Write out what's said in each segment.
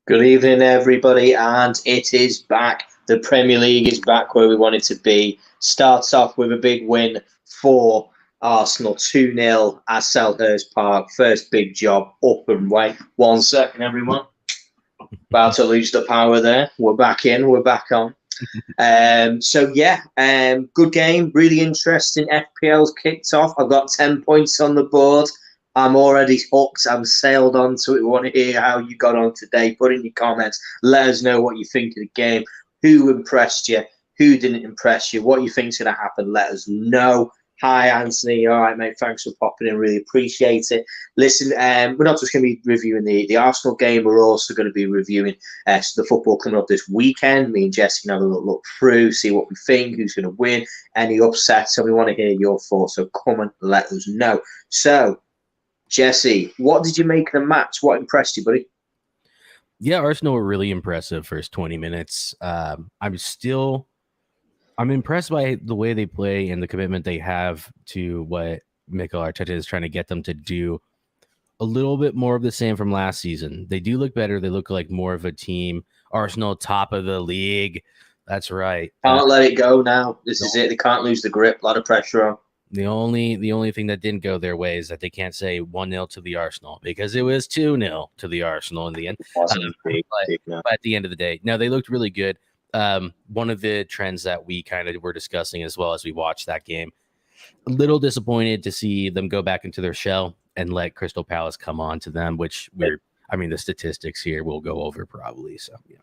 Good evening, everybody, and it is back. The Premier League is back where we want it to be. Starts off with a big win for Arsenal, 2-0 at Selhurst Park. First big job up and away. 1 second, everyone. About to lose the power there. We're back in. We're back on. Good game. Really interesting. FPL's kicked off. I've got 10 points on the board. I'm already hooked. I'm sailed onto it. We want to hear how you got on today. Put in your comments. Let us know what you think of the game. Who impressed you? Who didn't impress you? What you think's going to happen? Let us know. Hi, Anthony. All right, mate. Thanks for popping in. Really appreciate it. Listen, we're not just going to be reviewing the Arsenal game. We're also going to be reviewing the football coming up this weekend. Me and Jesse can have a little look through, see what we think, who's going to win, any upsets. So we want to hear your thoughts. So come and let us know. So, Jesse, what did you make of the match? What impressed you, buddy? Yeah, Arsenal were really impressive first 20 minutes. I'm impressed by the way they play and the commitment they have to what Mikel Arteta is trying to get them to do. A little bit more of the same from last season. They do look better. They look like more of a team. Arsenal, top of the league. That's right. Can't let it go now. This is it. They can't lose the grip. A lot of pressure on. The only thing that didn't go their way is that they can't say 1-0 to the Arsenal because it was 2-0 to the Arsenal in the end. But at the end of the day, no, they looked really good. One of the trends that we kind of were discussing as well as we watched that game, a little disappointed to see them go back into their shell and let Crystal Palace come on to them, which the statistics here we'll go over probably. So, yeah.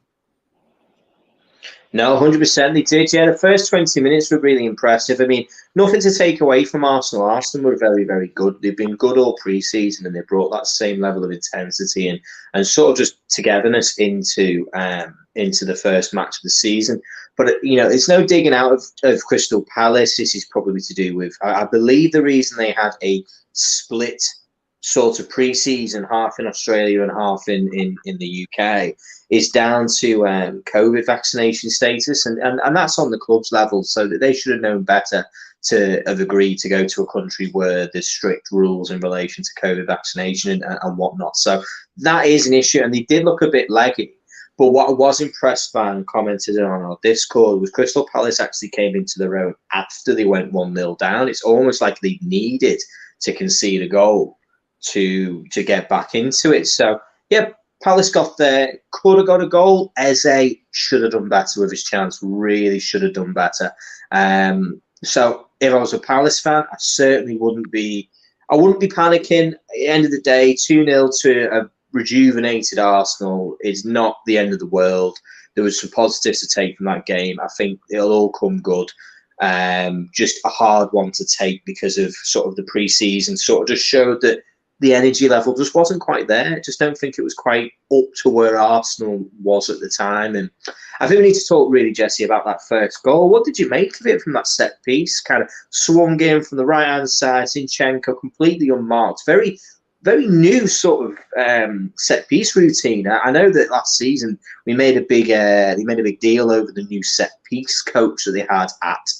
No, 100% they did. Yeah, the first 20 minutes were really impressive. I mean, nothing to take away from Arsenal. Arsenal were very, very good. They've been good all pre-season and they brought that same level of intensity and sort of just togetherness into the first match of the season. But, it's no digging out of Crystal Palace. This is probably to do with, I believe the reason they had a split sort of pre-season, half in Australia and half in the UK, is down to COVID vaccination status, and that's on the club's level, so that they should have known better to have agreed to go to a country where there's strict rules in relation to COVID vaccination and whatnot. So that is an issue, and they did look a bit leggy. But what I was impressed by and commented on our Discord was Crystal Palace actually came into their own after they went 1-0 down. It's almost like they needed to concede a goal to get back into it. So, yeah, Palace got there, could have got a goal. Eze should have done better with his chance, really should have done better. So if I was a Palace fan, I certainly wouldn't be panicking. At the end of the day, 2-0 to a rejuvenated Arsenal is not the end of the world. There was some positives to take from that game. I think it'll all come good. Just a hard one to take because of sort of the pre-season sort of just showed that the energy level just wasn't quite there. I just don't think it was quite up to where Arsenal was at the time. And I think we need to talk really, Jesse, about that first goal. What did you make of it from that set piece? Kind of swung in from the right-hand side, Zinchenko completely unmarked. Very, very new sort of set piece routine. I know that last season we made a big deal over the new set piece coach that they had at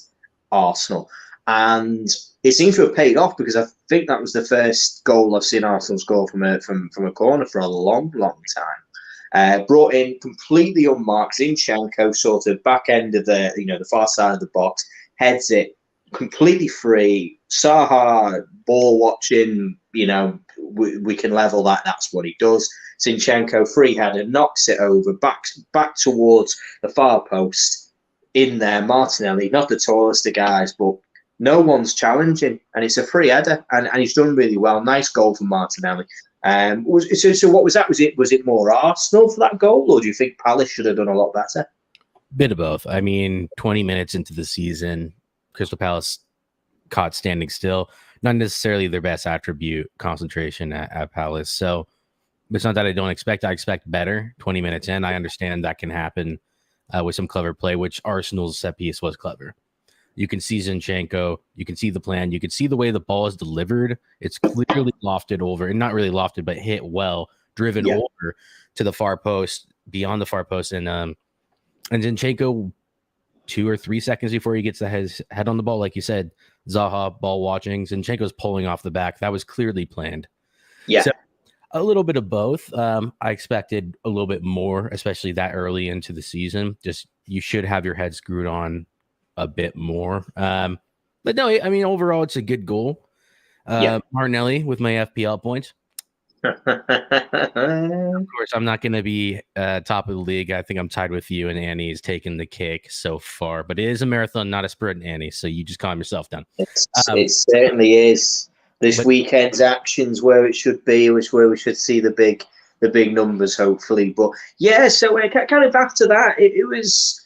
Arsenal. And it seems to have paid off because I think that was the first goal I've seen Arsenal score from a corner for a long, long time. Brought in completely unmarked. Zinchenko sort of back end of the far side of the box, heads it completely free. Zaha ball watching, we can level that. That's what he does. Zinchenko free header knocks it over back towards the far post. In there, Martinelli, not the tallest of guys, but no one's challenging, and it's a free header, and he's done really well. Nice goal from Martinelli. So what was that? Was it more Arsenal for that goal, or do you think Palace should have done a lot better? Bit of both. I mean, 20 minutes into the season, Crystal Palace caught standing still. Not necessarily their best attribute, concentration at Palace. So it's not that I don't expect. I expect better 20 minutes in. I understand that can happen with some clever play, which Arsenal's set piece was clever. You can see Zinchenko. You can see the plan. You can see the way the ball is delivered. It's clearly lofted over, and not really lofted, but hit well, driven over to the far post, beyond the far post. And Zinchenko, 2 or 3 seconds before he gets his head on the ball, like you said, Zaha ball watching. Zinchenko's pulling off the back. That was clearly planned. Yeah. So A little bit of both. I expected a little bit more, especially that early into the season. Just you should have your head screwed on a bit more. But no, I mean, overall, it's a good goal. Yeah. Martinelli with my FPL points. Of course, I'm not going to be top of the league. I think I'm tied with you, and Annie's taken the cake so far. But it is a marathon, not a sprint, Annie. So you just calm yourself down. It certainly is. This weekend's actions where it should be, which where we should see the big numbers, hopefully. But yeah, so kind of after that, it was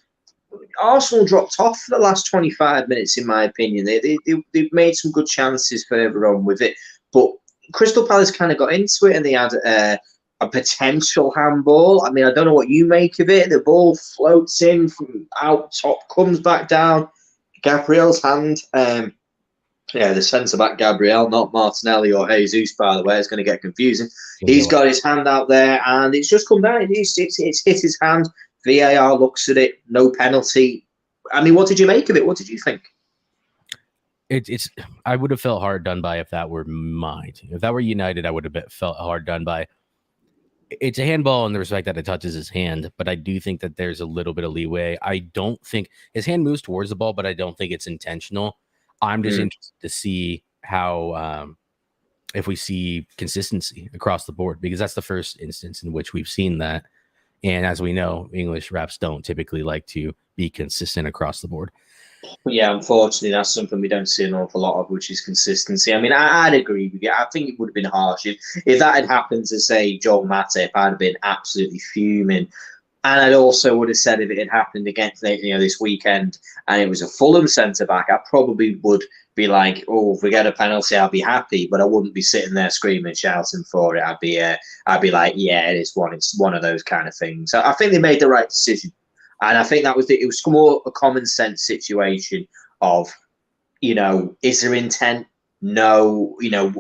Arsenal dropped off for the last 25 minutes, in my opinion. They've made some good chances further on with it, but Crystal Palace kind of got into it, and they had a potential handball. I mean, I don't know what you make of it. The ball floats in from out top, comes back down. Gabriel's hand. Yeah, the centre-back Gabriel, not Martinelli or Jesus, by the way. It's going to get confusing. He's got his hand out there, and it's just come down. It's hit his hand. VAR looks at it. No penalty. I mean, what did you make of it? What did you think? It's. I would have felt hard done by if that were mine. If that were United, I would have felt hard done by. It's a handball in the respect that it touches his hand, but I do think that there's a little bit of leeway. I don't think his hand moves towards the ball, but I don't think it's intentional. I'm just interested to see how if we see consistency across the board, because that's the first instance in which we've seen that. And as we know, English refs don't typically like to be consistent across the board. Yeah, unfortunately, that's something we don't see an awful lot of, which is consistency. I mean, I'd agree with you. I think it would have been harsh if that had happened to, say, Joel Matip. I'd have been absolutely fuming. And I also would have said if it had happened against this weekend and it was a Fulham centre-back, I probably would be like, oh, if we get a penalty, I'll be happy. But I wouldn't be sitting there screaming, shouting for it. I'd be like, yeah, it's one of those kind of things. I think they made the right decision. And I think it was more a common sense situation of, is there intent? No,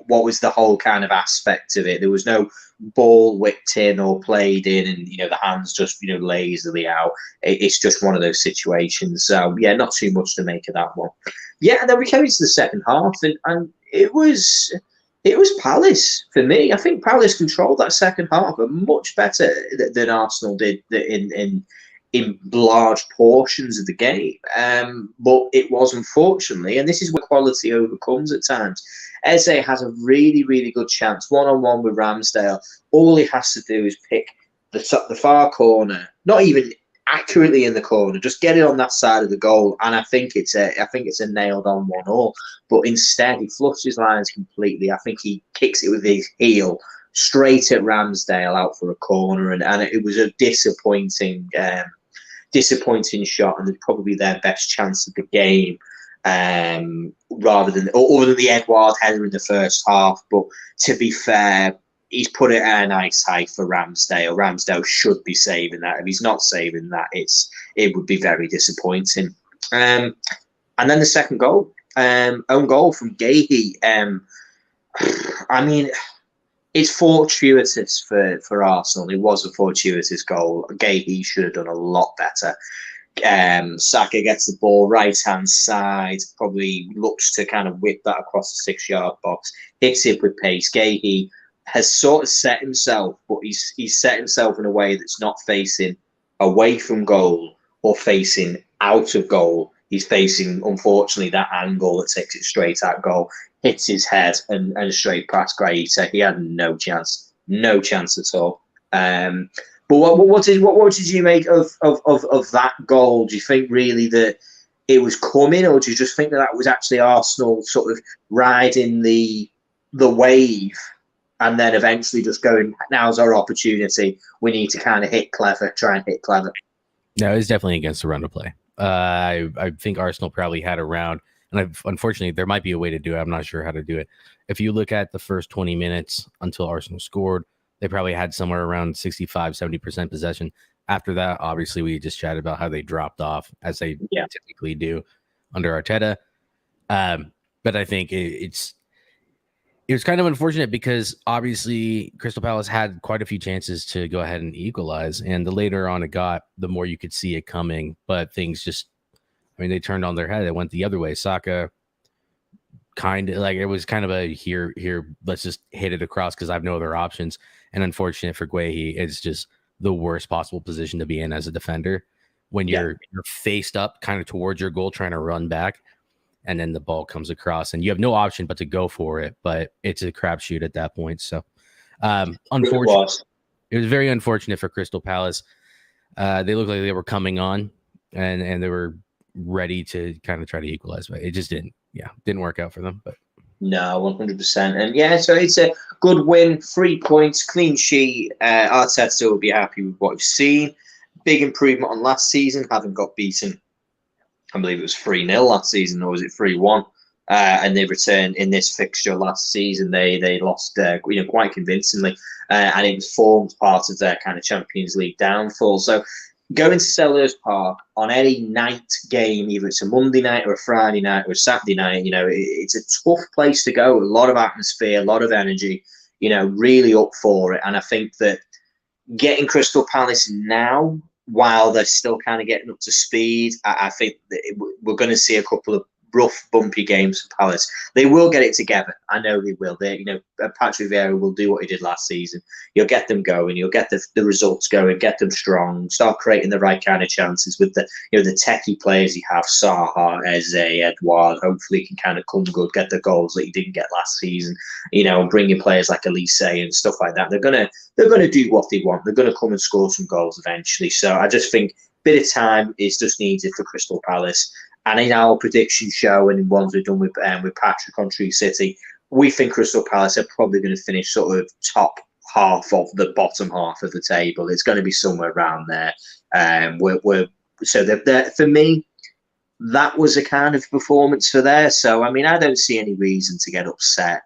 what was the whole kind of aspect of it? There was no ball whipped in or played in, and the hands just lazily out. It's just one of those situations. So yeah, not too much to make of that one. Yeah, and then we came into the second half, and it was Palace for me. I think Palace controlled that second half much better than Arsenal did in large portions of the game. But it was, unfortunately, and this is where quality overcomes at times. Eze has a really, really good chance, one-on-one with Ramsdale. All he has to do is pick the far corner, not even accurately in the corner, just get it on that side of the goal, and I think it's a nailed-on 1-1. But instead, he fluffs his lines completely. I think he kicks it with his heel straight at Ramsdale out for a corner, and it was a disappointing shot, and probably their best chance of the game, other than the Edouard header in the first half. But to be fair, he's put it at a nice height for Ramsdale. Ramsdale should be saving that. If he's not saving that, it would be very disappointing. And then the second goal, own goal from Gahey. I mean, it's fortuitous for Arsenal. It was a fortuitous goal. Gahey should have done a lot better. Saka gets the ball right-hand side, probably looks to kind of whip that across the 6-yard box, hits it with pace. Gahey has sort of set himself, but he's set himself in a way that's not facing away from goal or facing out of goal. He's facing, unfortunately, that angle that takes it straight at goal, hits his head and straight past Graita. He had no chance at all. But what did you make of that goal? Do you think really that it was coming, or do you just think that was actually Arsenal sort of riding the wave and then eventually just going, now's our opportunity, we need to kind of try and hit clever? No, it's definitely against the run to play. I think Arsenal probably had a round, and unfortunately, there might be a way to do it. I'm not sure how to do it. If you look at the first 20 minutes until Arsenal scored, they probably had somewhere around 65-70% possession. After that, obviously, we just chatted about how they dropped off, as they typically do under Arteta. But I think it was kind of unfortunate because obviously Crystal Palace had quite a few chances to go ahead and equalize, and the later on it got, the more you could see it coming. But things just, they turned on their head. It went the other way. Saka kind of like it was kind of a here, let's just hit it across because I have no other options. And unfortunate for Guehi, it's just the worst possible position to be in as a defender when you're faced up kind of towards your goal trying to run back, and then the ball comes across and you have no option but to go for it. But it's a crapshoot at that point. So unfortunately, it was very unfortunate for Crystal Palace. They looked like they were coming on and they were ready to kind of try to equalize, but it just didn't work out for them. But no, 100%. And so it's a good win, 3 points, clean sheet. Arteta will be happy with what we've seen. Big improvement on last season, having got beaten, I believe it was 3-0 last season, or was it 3-1? And they returned in this fixture last season. They lost quite convincingly, and it formed part of their kind of Champions League downfall. So going to Selhurst Park on any night game, either it's a Monday night or a Friday night or a Saturday night, it's a tough place to go. A lot of atmosphere, a lot of energy, really up for it. And I think that getting Crystal Palace now, while they're still kind of getting up to speed, I think that we're going to see a couple of rough, bumpy games for Palace. They will get it together. I know they will. Patrick Vieira will do what he did last season. You'll get them going. You'll get the results going. Get them strong. Start creating the right kind of chances with the techie players you have. Saha, Eze, Edouard. Hopefully, can kind of come good. Get the goals that you didn't get last season. And bring in players like Elise and stuff like that. They're gonna do what they want. They're gonna come and score some goals eventually. So I just think a bit of time is just needed for Crystal Palace. And in our prediction show and in ones we've done with Patrick on Tree City, we think Crystal Palace are probably going to finish sort of top half of the bottom half of the table. It's going to be somewhere around there. For me, that was a kind of performance for there. So, I mean, I don't see any reason to get upset.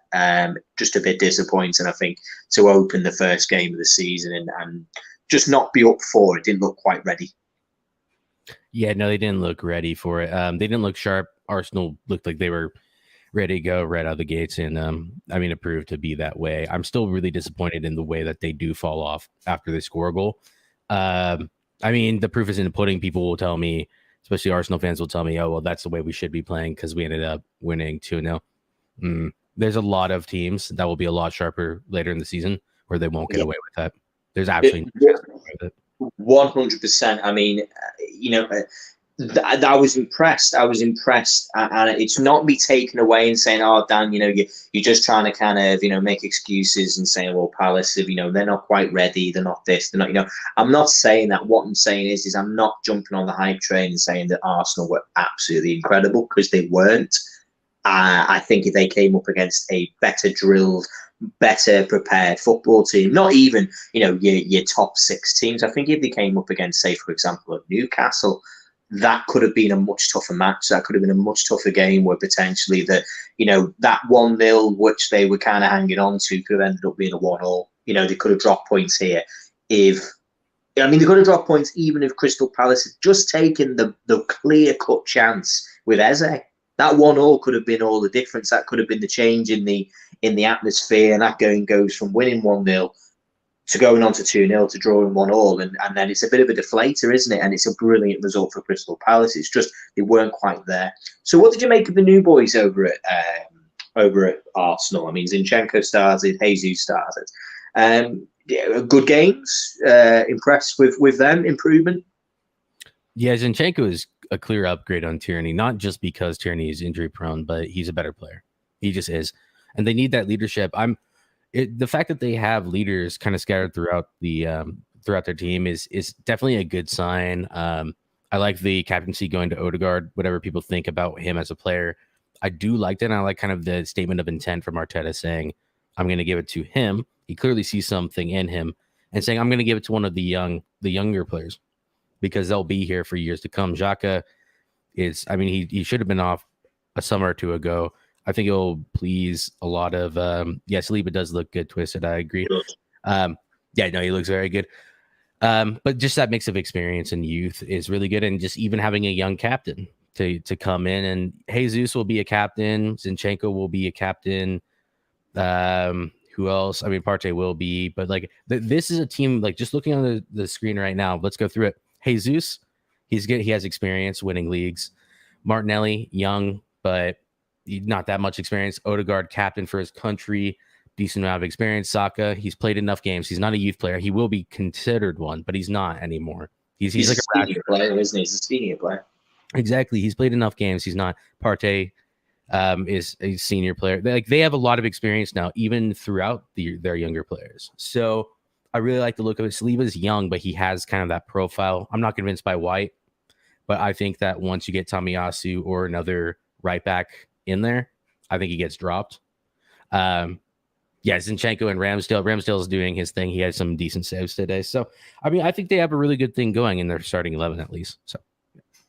Just a bit disappointing, I think, to open the first game of the season and just not be up for it. Didn't look quite ready. Yeah, no, they didn't look ready for it. They didn't look sharp. Arsenal looked like they were ready to go right out of the gates. And it proved to be that way. I'm still really disappointed in the way that they do fall off after they score a goal. The proof is in the pudding. People will tell me, especially Arsenal fans will tell me, oh, well, that's the way we should be playing because we ended up winning 2-0. There's a lot of teams that will be a lot sharper later in the season where they won't get away with that. There's absolutely no with it. 100%. I mean, I was impressed. And it's not me taking away and saying, "Oh, Dan, you're just trying to kind of make excuses and saying, well, Palace, they're not quite ready. They're not this. They're not. I'm not saying that. What I'm saying is I'm not jumping on the hype train and saying that Arsenal were absolutely incredible because they weren't. I think if they came up against a better drilled, better prepared football team, not even your top 6 teams. I think if they came up against, say, for example, Newcastle, that could have been a much tougher match. That could have been a much tougher game where potentially that 1-0 which they were kind of hanging on to could have ended up being a 1-1. They could have dropped points here they could have dropped points even if Crystal Palace had just taken the clear cut chance with Eze. That 1-1 could have been all the difference. That could have been the change in the atmosphere, and that goes from winning 1-0 to going on to 2-0 to drawing 1-1, and then it's a bit of a deflator, isn't it? And it's a brilliant result for Crystal Palace. It's just they weren't quite there. So, what did you make of the new boys over at Arsenal? I mean, Zinchenko started, Jesus started. Good games. Impressed with them. Improvement. Yeah, Zinchenko is a clear upgrade on Tierney, not just because Tierney is injury prone, but he's a better player. He just is. And they need that leadership. The fact that they have leaders kind of scattered throughout their team is definitely a good sign. I like the captaincy going to Odegaard, whatever people think about him as a player. I do like that. And I like kind of the statement of intent from Arteta saying, I'm going to give it to him. He clearly sees something in him and saying, I'm going to give it to one of the younger players because they'll be here for years to come. Xhaka is, he should have been off a summer or two ago. I think it'll please a lot of, Saliba does look good twisted. I agree. He looks very good. But just that mix of experience and youth is really good. And just even having a young captain to come in, and Jesus will be a captain. Zinchenko will be a captain. Who else? Partey will be, but this is a team, just looking on the screen right now, let's go through it. Jesus, he's good. He has experience winning leagues. Martinelli, young, but not that much experience. Odegaard, captain for his country, decent amount of experience. Saka, he's played enough games. He's not a youth player. He will be considered one, but he's not anymore. He's like a senior player, isn't he? He's a senior player. Exactly. He's played enough games. He's not. Partey is a senior player. They have a lot of experience now, even throughout their younger players. So I really like the look of it. Saliba's young, but he has kind of that profile. I'm not convinced by White, but I think that once you get Tomiyasu or another right back in there, I think he gets dropped. Zinchenko and Ramsdale. Ramsdale's doing his thing. He had some decent saves today. So, I mean, I think they have a really good thing going in their starting 11 at least. So.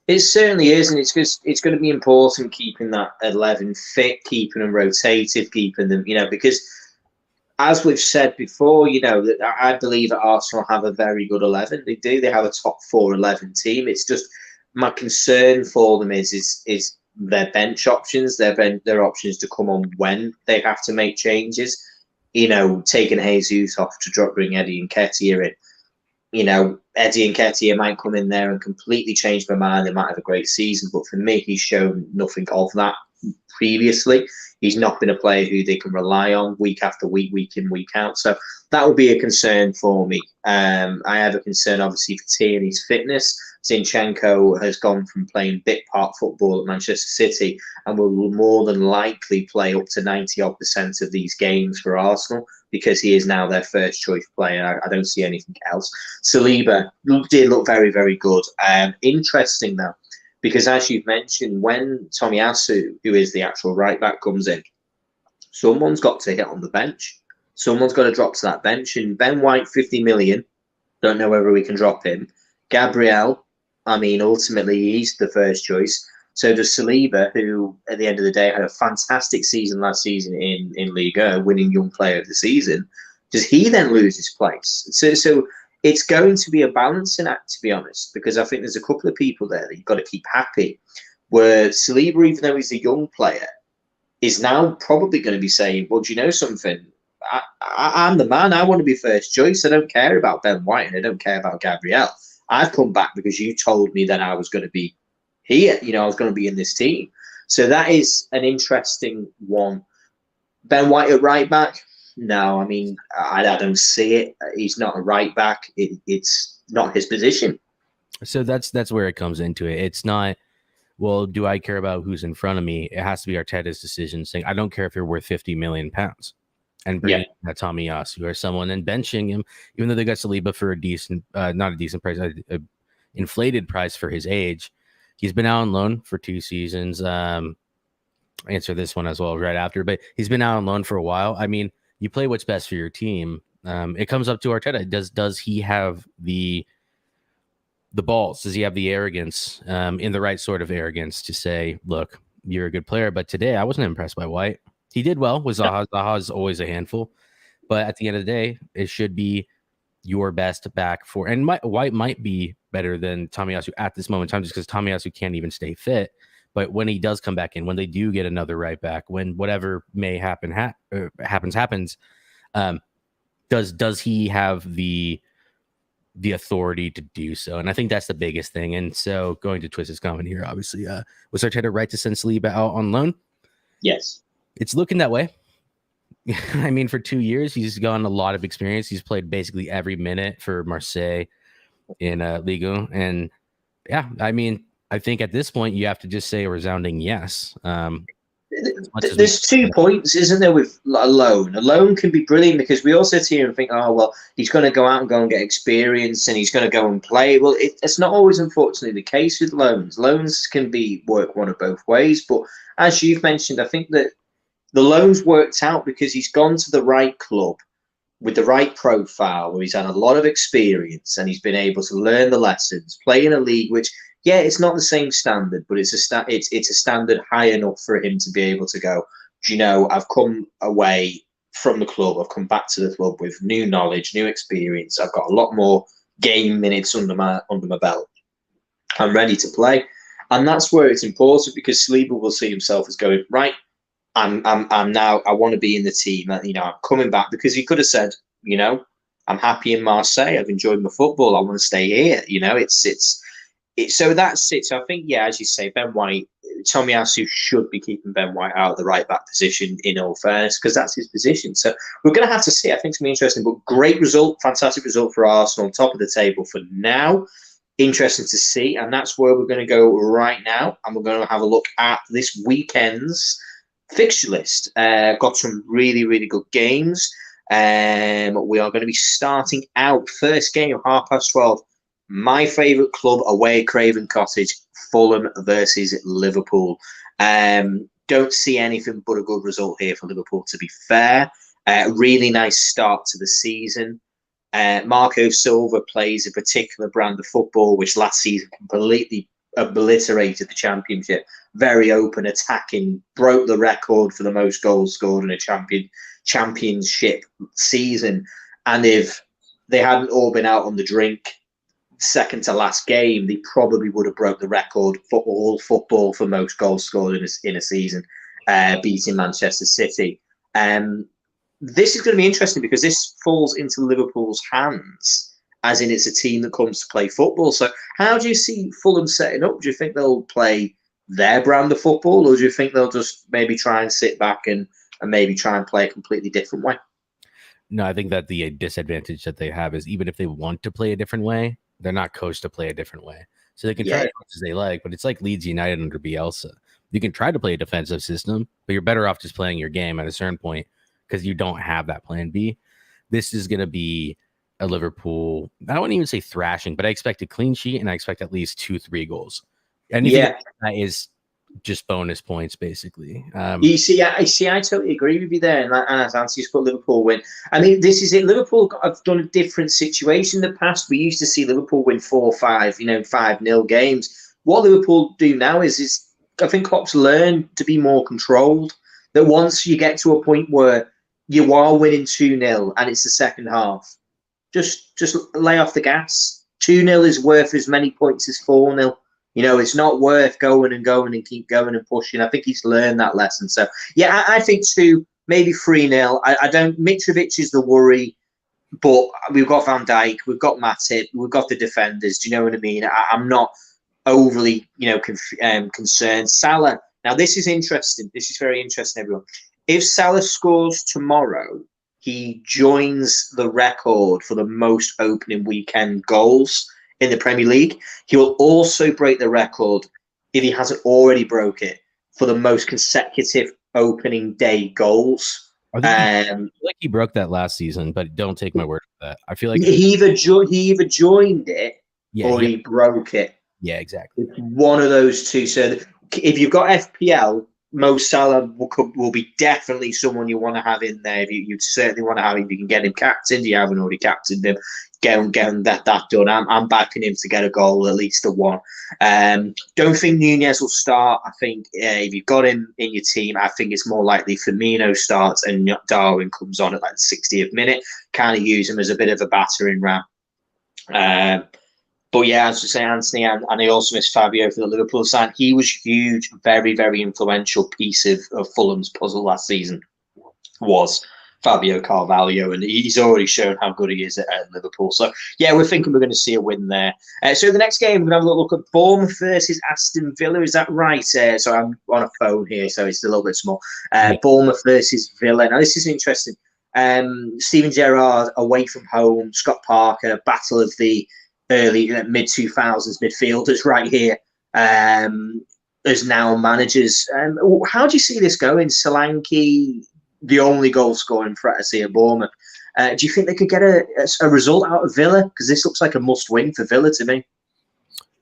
It certainly is, and it's going to be important keeping that 11 fit, keeping them rotated, keeping them, because as we've said before, that I believe that Arsenal have a very good 11. They do. They have a top 4-11 team. It's just my concern for them is their bench options, their options to come on when they have to make changes. Taking Jesus off to bring Eddie Nketiah in. Eddie Nketiah might come in there and completely change my mind. They might have a great season, but for me, he's shown nothing of that previously. He's not been a player who they can rely on week after week, week in, week out. So that would be a concern for me. I have a concern, obviously, for Tierney's fitness. Zinchenko has gone from playing bit part football at Manchester City and will more than likely play up to 90% of these games for Arsenal because he is now their first choice player. I don't see anything else. Saliba did look very, very good. Interesting, though, because as you've mentioned, when Tomiyasu, who is the actual right back, comes in, someone's got to hit on the bench. Someone's got to drop to that bench. And Ben White, 50 million. Don't know whether we can drop him. Gabriel, I mean, ultimately, he's the first choice. So does Saliba, who, at the end of the day, had a fantastic season last season in Liga, winning Young Player of the Season. Does he then lose his place? So it's going to be a balancing act, to be honest, because I think there's a couple of people there that you've got to keep happy. Where Saliba, even though he's a young player, is now probably going to be saying, well, do you know something? I'm the man. I want to be first choice. I don't care about Ben White and I don't care about Gabriel. I've come back because you told me that I was going to be here. I was going to be in this team. So that is an interesting one. Ben White at right back? No, I mean, I don't see it. He's not a right back. It's not his position. So that's where it comes into it. It's not, well, do I care about who's in front of me? It has to be Arteta's decision saying, I don't care if you're worth £50 million. And bringing that Tomiyasu or someone and benching him, even though they got Saliba for a decent, not a decent price, a inflated price for his age. He's been out on loan for 2 seasons. Answer this one as well right after, but he's been out on loan for a while. I mean, you play what's best for your team. It comes up to Arteta. Does he have the balls? Does he have the arrogance, in the right sort of arrogance to say, look, you're a good player, but today I wasn't impressed by White. He did well with Zaha. Zaha is always a handful, but at the end of the day, it should be your best back for. And White might be better than Tomiyasu at this moment in time, just because Tomiyasu can't even stay fit. But when he does come back in, when they do get another right back, when whatever may happen happens, does he have the authority to do so? And I think that's the biggest thing. And so going to twist his comment here, obviously, was Arteta right to send Saliba out on loan? Yes. It's looking that way. I mean, for 2 years, he's gotten a lot of experience. He's played basically every minute for Marseille in Liga. And yeah, I mean, I think at this point, you have to just say a resounding yes. There's 2 points, isn't there, with a loan? A loan can be brilliant because we all sit here and think, oh, well, he's going to go out and get experience and he's going to go and play. Well, it's not always, unfortunately, the case with loans. Loans can work one of both ways. But as you've mentioned, I think that the loan's worked out because he's gone to the right club with the right profile where he's had a lot of experience and he's been able to learn the lessons, play in a league which, yeah, it's not the same standard, but it's a standard high enough for him to be able to go, do you know, I've come away from the club, I've come back to the club with new knowledge, new experience, I've got a lot more game minutes under my belt. I'm ready to play. And that's where it's important because Saliba will see himself as going, right, I'm now, I want to be in the team. I'm coming back because he could have said, I'm happy in Marseille. I've enjoyed my football. I want to stay here. So that's it. So I think, yeah, as you say, Ben White, Tomiyasu should be keeping Ben White out of the right back position, in all fairness, because that's his position. So we're going to have to see. I think it's going to be interesting. But great result, fantastic result for Arsenal, on top of the table for now. Interesting to see. And that's where we're going to go right now. And we're going to have a look at this weekend's fixture list. Got some really, really good games. We are going to be starting out first game, 12:30. My favourite club away at Craven Cottage, Fulham versus Liverpool. Don't see anything but a good result here for Liverpool, to be fair. Really nice start to the season. Marco Silva plays a particular brand of football, which last season completely obliterated the Championship. Very open, attacking, broke the record for the most goals scored in a championship season. And if they hadn't all been out on the drink second to last game, they probably would have broke the record for all football for most goals scored in a season, beating Manchester City. This is going to be interesting because this falls into Liverpool's hands, as in it's a team that comes to play football. So how do you see Fulham setting up? Do you think they'll play their brand of football, or do you think they'll just maybe try and sit back and maybe try and play a completely different way? No, I think that the disadvantage that they have is even if they want to play a different way, they're not coached to play a different way. So they can try as much as they like, but it's like Leeds United under Bielsa. You can try to play a defensive system, but you're better off just playing your game at a certain point because you don't have that plan B. This is going to be a Liverpool, I wouldn't even say thrashing, but I expect a clean sheet and I expect at least 2-3 goals. And that is just bonus points, basically. You see, I totally agree with you there. And as Anthony's put, Liverpool win. I mean, this is it. Liverpool have done a different situation in the past. We used to see Liverpool win 4-5, 5-0 games. What Liverpool do now is I think Klopp's learned to be more controlled. That once you get to a point where you are winning 2-0 and it's the second half, just lay off the gas. 2-0 is worth as many points as 4-0. It's not worth going and keep going and pushing. I think he's learned that lesson. So, yeah, I think 2, maybe 3-0. I don't. Mitrovic is the worry, but we've got Van Dijk, we've got Matip, we've got the defenders. Do you know what I mean? I'm not overly, concerned. Salah. Now, this is interesting. This is very interesting, everyone. If Salah scores tomorrow, he joins the record for the most opening weekend goals in the Premier League. He will also break the record, if he hasn't already broke it, for the most consecutive opening day goals. I feel like he broke that last season, but don't take my word for that. I feel like he either joined it or he broke it. Yeah, exactly. It's one of those two. So if you've got FPL, Mo Salah will be definitely someone you want to have in there. You'd certainly want to have him. If you can get him captained, you haven't already captained him. Get him that done. I'm backing him to get a goal, at least a one. Don't think Nunez will start. I think if you've got him in your team, I think it's more likely Firmino starts and Darwin comes on at like the 60th minute. Kind of use him as a bit of a battering ram. But yeah, as you say, Anthony, and I also miss Fabio for the Liverpool side. He was huge, very, very influential piece of Fulham's puzzle last season. Was Fabio Carvalho, and he's already shown how good he is at Liverpool. So yeah, we're thinking we're going to see a win there. So the next game, we're going to have a look at Bournemouth versus Aston Villa. Is that right? So I'm on a phone here, so it's a little bit small. Bournemouth versus Villa. Now this is interesting. Steven Gerrard away from home. Scott Parker, battle of the early mid-2000s midfielders right here as now managers. How do you see this going? Solanke, the only goal-scoring threat I see at Bournemouth. Do you think they could get a result out of Villa? Because this looks like a must-win for Villa to me.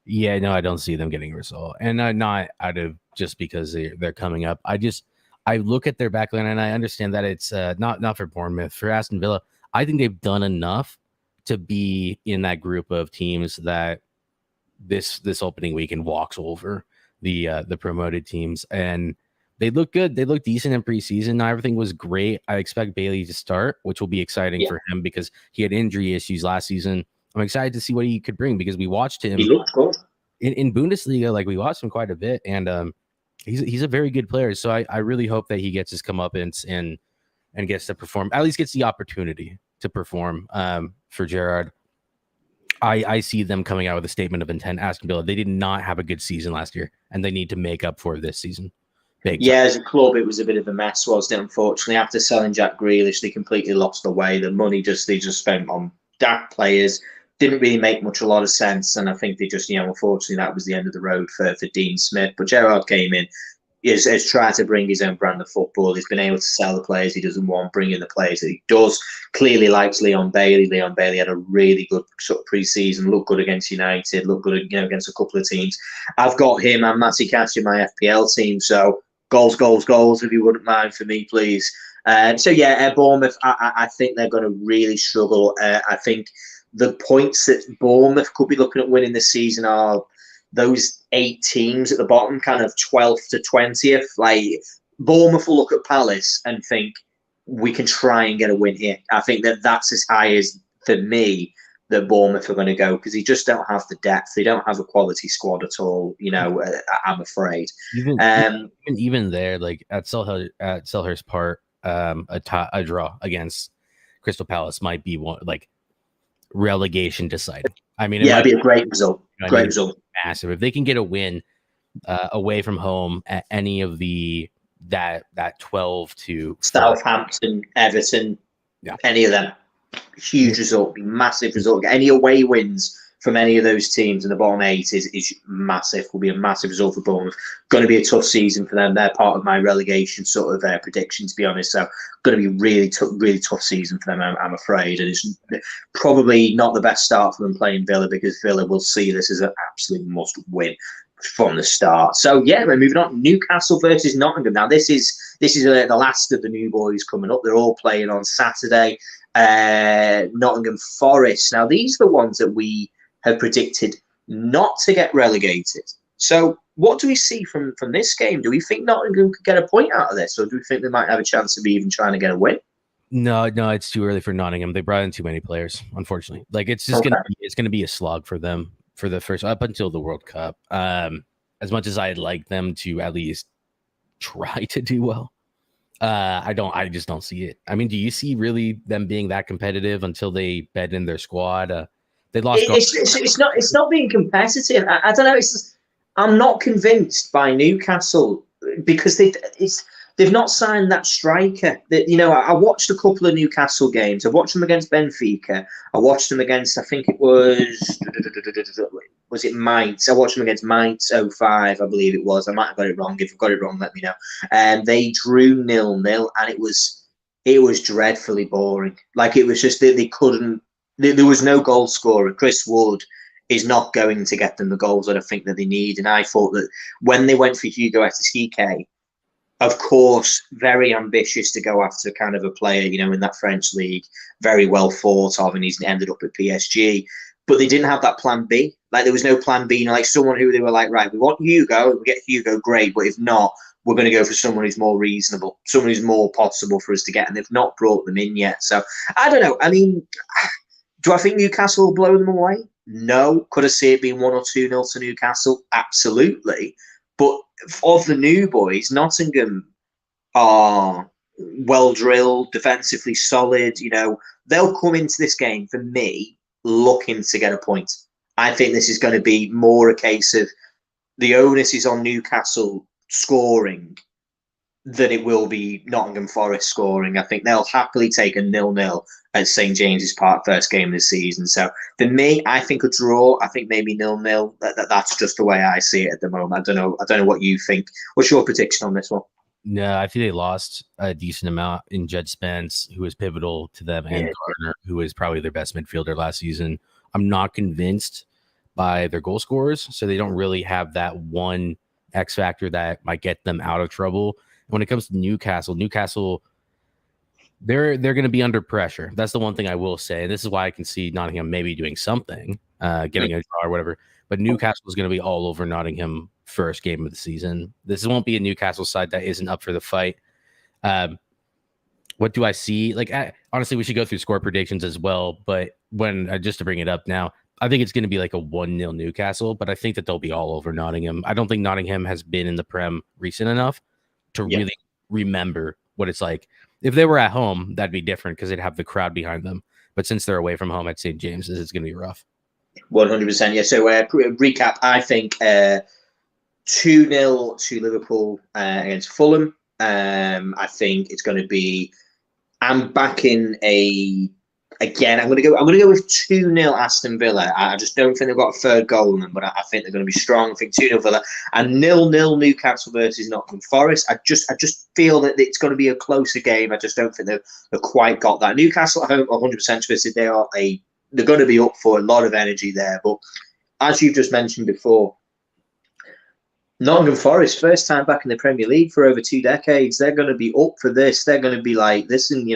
Yeah, no, I don't see them getting a result. And not out of just because they're coming up. I look at their backline and I understand that it's not for Bournemouth. For Aston Villa, I think they've done enough to be in that group of teams that this opening weekend walks over the promoted teams, and they look good. They look decent in preseason. Not everything was great. I expect Bailey to start, which will be exciting for him because he had injury issues last season. I'm excited to see what he could bring because we watched him. He looks good in Bundesliga. Like we watched him quite a bit, and he's a very good player. So I really hope that he gets his comeuppance and gets to perform. At least gets the opportunity to perform for Gerrard. I see them coming out with a statement of intent, asking Villa. They did not have a good season last year, and they need to make up for it this season. Big time. Yeah, as a club, it was a bit of a mess, wasn't it? Unfortunately, after selling Jack Grealish, they completely lost the way. The money they just spent on daft players didn't really make a lot of sense, and I think they just, unfortunately, that was the end of the road for Dean Smith. But Gerrard came in, has tried to bring his own brand of football. He's been able to sell the players he doesn't want, bring in the players that he does. Clearly likes Leon Bailey. Leon Bailey had a really good sort of pre-season, looked good against United, looked good, against a couple of teams. I've got him and Matty Cash in my FPL team, so goals, if you wouldn't mind for me, please. Bournemouth, I think they're going to really struggle. I think the points that Bournemouth could be looking at winning this season are those 8 teams at the bottom, kind of 12th to 20th. Like, Bournemouth will look at Palace and think, we can try and get a win here. I think that's as high as, for me, that Bournemouth are going to go, because they just don't have the depth. They don't have a quality squad at all, I'm afraid. Even there, like at Selhurst Park, a draw against Crystal Palace might be one, like, relegation deciding. I mean, it'd be a great result. Result. Massive. If they can get a win away from home at any of that 12 to Southampton, Everton, any of them, huge result, massive result. Any away wins from any of those teams in the bottom 8 is massive. Will be a massive result for Bournemouth. Going to be a tough season for them. They're part of my relegation sort of prediction, to be honest. So going to be really tough season for them, I'm afraid. And it's probably not the best start for them playing Villa, because Villa will see this as an absolute must win from the start. So yeah, we're moving on. Newcastle versus Nottingham. Now this is the last of the new boys coming up. They're all playing on Saturday. Nottingham Forest. Now these are the ones that we have predicted not to get relegated. So what do we see from this game? Do we think Nottingham could get a point out of this, or do we think they might have a chance of even trying to get a win? No, it's too early for Nottingham. They brought in too many players, unfortunately. Like, it's just gonna be a slog for them for the first, up until the World Cup. As much as I'd like them to at least try to do well, I just don't see it. I mean, do you see really them being that competitive until they bed in their squad? They lost. It's not being competitive. I don't know. I'm not convinced by Newcastle, because they've not signed that striker. I watched a couple of Newcastle games. I watched them against Benfica. I watched them against, I think it was it Mainz? I watched them against Mainz 05, I believe it was. I might have got it wrong. If I've got it wrong, let me know. And they drew 0-0, and it was dreadfully boring. Like, it was just that they couldn't. There was no goal scorer. Chris Wood is not going to get them the goals that I think that they need. And I thought that when they went for Hugo Ekitike, of course, very ambitious to go after kind of a player, in that French league, very well thought of, and he's ended up at PSG. But they didn't have that plan B. Like, there was no plan B. Like, someone who they were like, right, we want Hugo, we get Hugo, great. But if not, we're going to go for someone who's more reasonable, someone who's more possible for us to get. And they've not brought them in yet. So, I don't know. I mean, do I think Newcastle will blow them away? No. Could I see it being 1 or 2-0 to Newcastle? Absolutely. But of the new boys, Nottingham are well drilled, defensively solid. They'll come into this game, for me, looking to get a point. I think this is going to be more a case of the onus is on Newcastle scoring than it will be Nottingham Forest scoring. I think they'll happily take a 0-0 at St James's Park, first game of the season. So for me, I think a draw. I think maybe 0-0. That's just the way I see it at the moment. I don't know what you think. What's your prediction on this one? No, I think they lost a decent amount in Jed Spence, who was pivotal to them, and Gardner, who was probably their best midfielder last season. I'm not convinced by their goal scorers, so they don't really have that one X factor that might get them out of trouble. When it comes to Newcastle, they're going to be under pressure. That's the one thing I will say. This is why I can see Nottingham maybe doing something, getting a draw or whatever. But Newcastle is going to be all over Nottingham first game of the season. This won't be a Newcastle side that isn't up for the fight. What do I see? Honestly, we should go through score predictions as well. But just to bring it up now, I think it's going to be like a 1-0 Newcastle, but I think that they'll be all over Nottingham. I don't think Nottingham has been in the Prem recent enough to really remember what it's like. If they were at home, that'd be different because they'd have the crowd behind them. But since they're away from home at St. James's, it's going to be rough. 100%. Yeah. So recap. I think 2-0 to Liverpool against Fulham. I think it's going to be. I'm backing a. Again, I'm going to go with 2-0 Aston Villa. I just don't think they've got a third goal in them, but I think they're going to be strong. I think 2-0 Villa and 0-0 Newcastle versus Nottingham Forest. I just feel that it's going to be a closer game. I just don't think they've quite got that. Newcastle at home, 100% twisted. They're going to be up for a lot of energy there. But as you've just mentioned before, Nottingham Forest, first time back in the Premier League for over 2 decades. They're going to be up for this. They're going to be like, listen,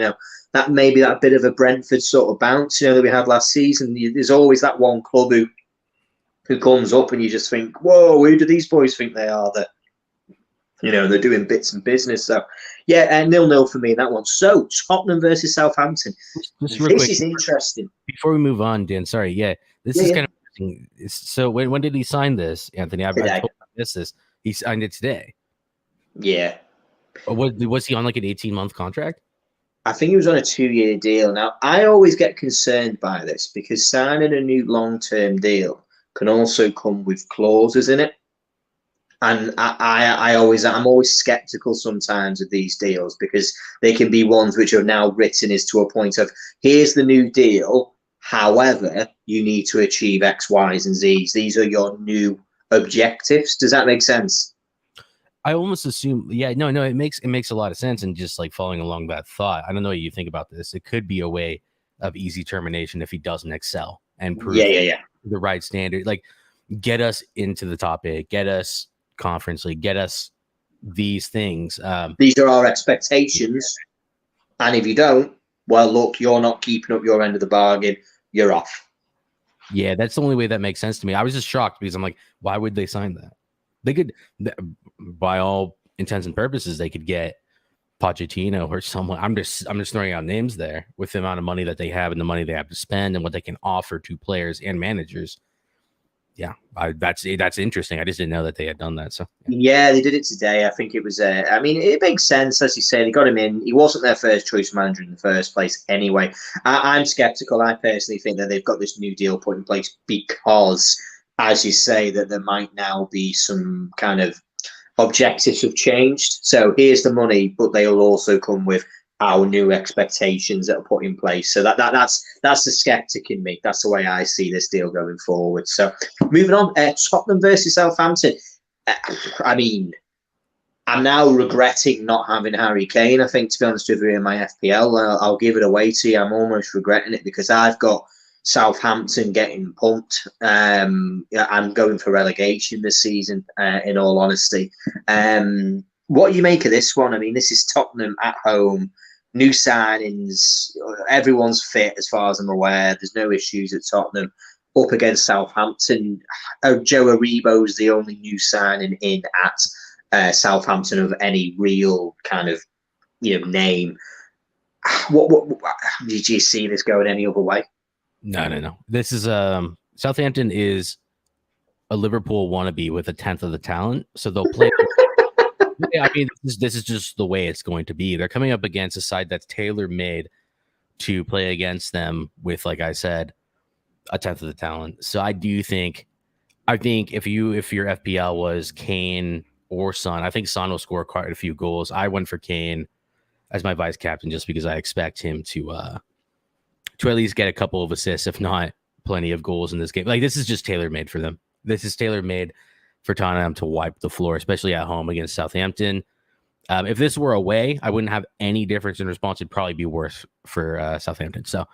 that maybe that bit of a Brentford sort of bounce, that we had last season. There's always that one club who comes up and you just think, whoa, who do these boys think they are? That they're doing bits and business. So yeah, 0-0 for me in that one. So Tottenham versus Southampton. Just real quick, is interesting. Before we move on, Dan, sorry, this is kind of interesting. So when did he sign this, Anthony? I told him this. He signed it today. Yeah. Was he on like an 18-month contract? I think he was on a 2-year deal. Now, I always get concerned by this because signing a new long-term deal can also come with clauses in it. And I'm always skeptical sometimes of these deals because they can be ones which are now written as to a point of, here's the new deal. However, you need to achieve X, Y's, and Z's. These are your new objectives. Does that make sense? I almost assume, no, it makes a lot of sense. And just like following along that thought, I don't know what you think about this. It could be a way of easy termination if he doesn't excel and prove the right standard. Like, get us into the top 8, get us Conference League, get us these things. These are our expectations. And if you don't, well, look, you're not keeping up your end of the bargain. You're off. Yeah, that's the only way that makes sense to me. I was just shocked because I'm like, why would they sign that? They could, by all intents and purposes, they could get Pochettino or someone. I'm just throwing out names there with the amount of money that they have and the money they have to spend and what they can offer to players and managers. Yeah, that's interesting. I just didn't know that they had done that. So yeah, they did it today. I think it was. It makes sense, as you say. They got him in. He wasn't their first choice manager in the first place, anyway. I'm skeptical. I personally think that they've got this new deal put in place because, as you say, that there might now be some kind of objectives have changed. So here's the money, but they will also come with our new expectations that are put in place. So that's the skeptic in me. That's the way I see this deal going forward. So moving on, Tottenham versus Southampton. I'm now regretting not having Harry Kane. I think, to be honest with you, in my FPL, I'll give it away to you. I'm almost regretting it because I've got Southampton getting pumped. I'm going for relegation this season, in all honesty. What do you make of this one? I mean, this is Tottenham at home, new signings, everyone's fit as far as I'm aware. There's no issues at Tottenham. Up against Southampton. Joe Aribo's the only new signing in at Southampton of any real kind of name. What did you see this going any other way? No. This is Southampton is a Liverpool wannabe with a tenth of the talent, so they'll play. I mean, this is just the way it's going to be. They're coming up against a side that's tailor-made to play against them with, like I said, a tenth of the talent. So I think if your FPL was Kane or Son, I think Son will score quite a few goals. I went for Kane as my vice captain just because I expect him to at least get a couple of assists, if not plenty of goals in this game. Like, this is just tailor-made for them. This is tailor-made for Tottenham to wipe the floor, especially at home against Southampton. If this were away, I wouldn't have any difference in response. It'd probably be worse for Southampton. So,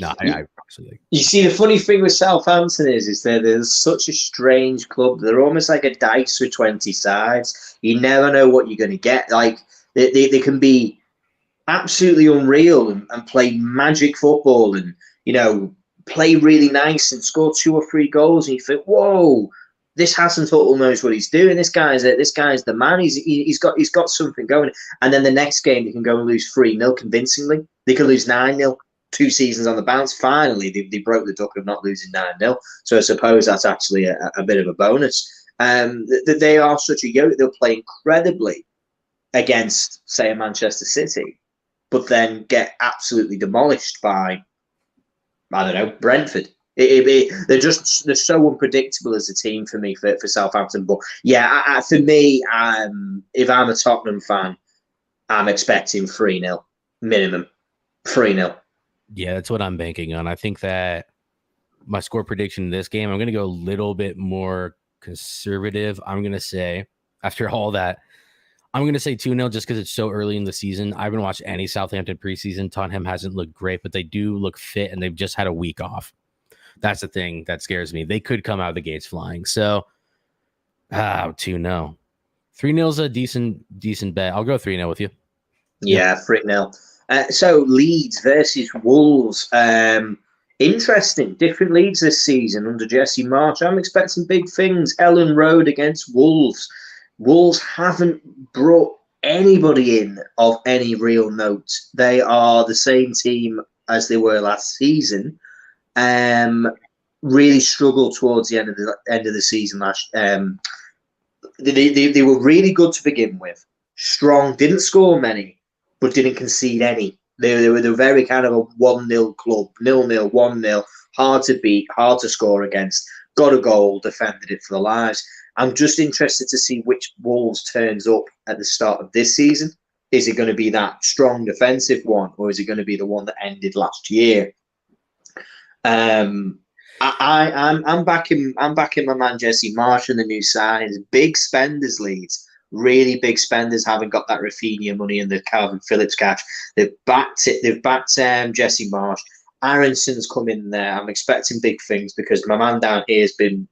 no, I actually. You see, the funny thing with Southampton is that they're such a strange club. They're almost like a dice with 20 sides. You never know what you're going to get. Like, they can be absolutely unreal and play magic football and, play really nice and score 2 or 3 goals. And you think, whoa, this Hasenhüttl knows what he's doing. This guy's the man. He's got something going. And then the next game they can go and lose 3-0 convincingly. They can lose 9-0. 2 seasons on the bounce. Finally, they broke the duck of not losing 9-0. So I suppose that's actually a bit of a bonus. They are such a yo. They'll play incredibly against, say, a Manchester City, but then get absolutely demolished by, I don't know, Brentford. They're so unpredictable as a team for me for Southampton. But yeah, for me, if I'm a Tottenham fan, I'm expecting 3-0 minimum. 3-0. Yeah, that's what I'm banking on. I think that my score prediction in this game, I'm going to go a little bit more conservative. I'm going to say, after all that, I'm going to say 2-0 just because it's so early in the season. I haven't watched any Southampton preseason. Tottenham hasn't looked great, but they do look fit, and they've just had a week off. That's the thing that scares me. They could come out of the gates flying. So, 2-0. 3-0 is a decent bet. I'll go 3-0 with you. Yeah, 3-0. So Leeds versus Wolves. Interesting. Different Leeds this season under Jesse Marsch. I'm expecting big things. Ellen Road against Wolves. Wolves haven't brought anybody in of any real note. They are the same team as they were last season. Really struggled towards the end of the season last. They were really good to begin with. Strong, didn't score many, but didn't concede any. They were very kind of a 1-0 club, 0-0, 1-0, hard to beat, hard to score against. Got a goal, defended it for the lives. I'm just interested to see which Wolves turns up at the start of this season. Is it going to be that strong defensive one, or is it going to be the one that ended last year? I'm backing my man Jesse Marsch and the new signings. Big spenders, Leeds. Really big spenders. Haven't got that Rafinha money and the Calvin Phillips cash. They've backed it. They've backed Jesse Marsch. Aronson's come in there. I'm expecting big things because my man down here has been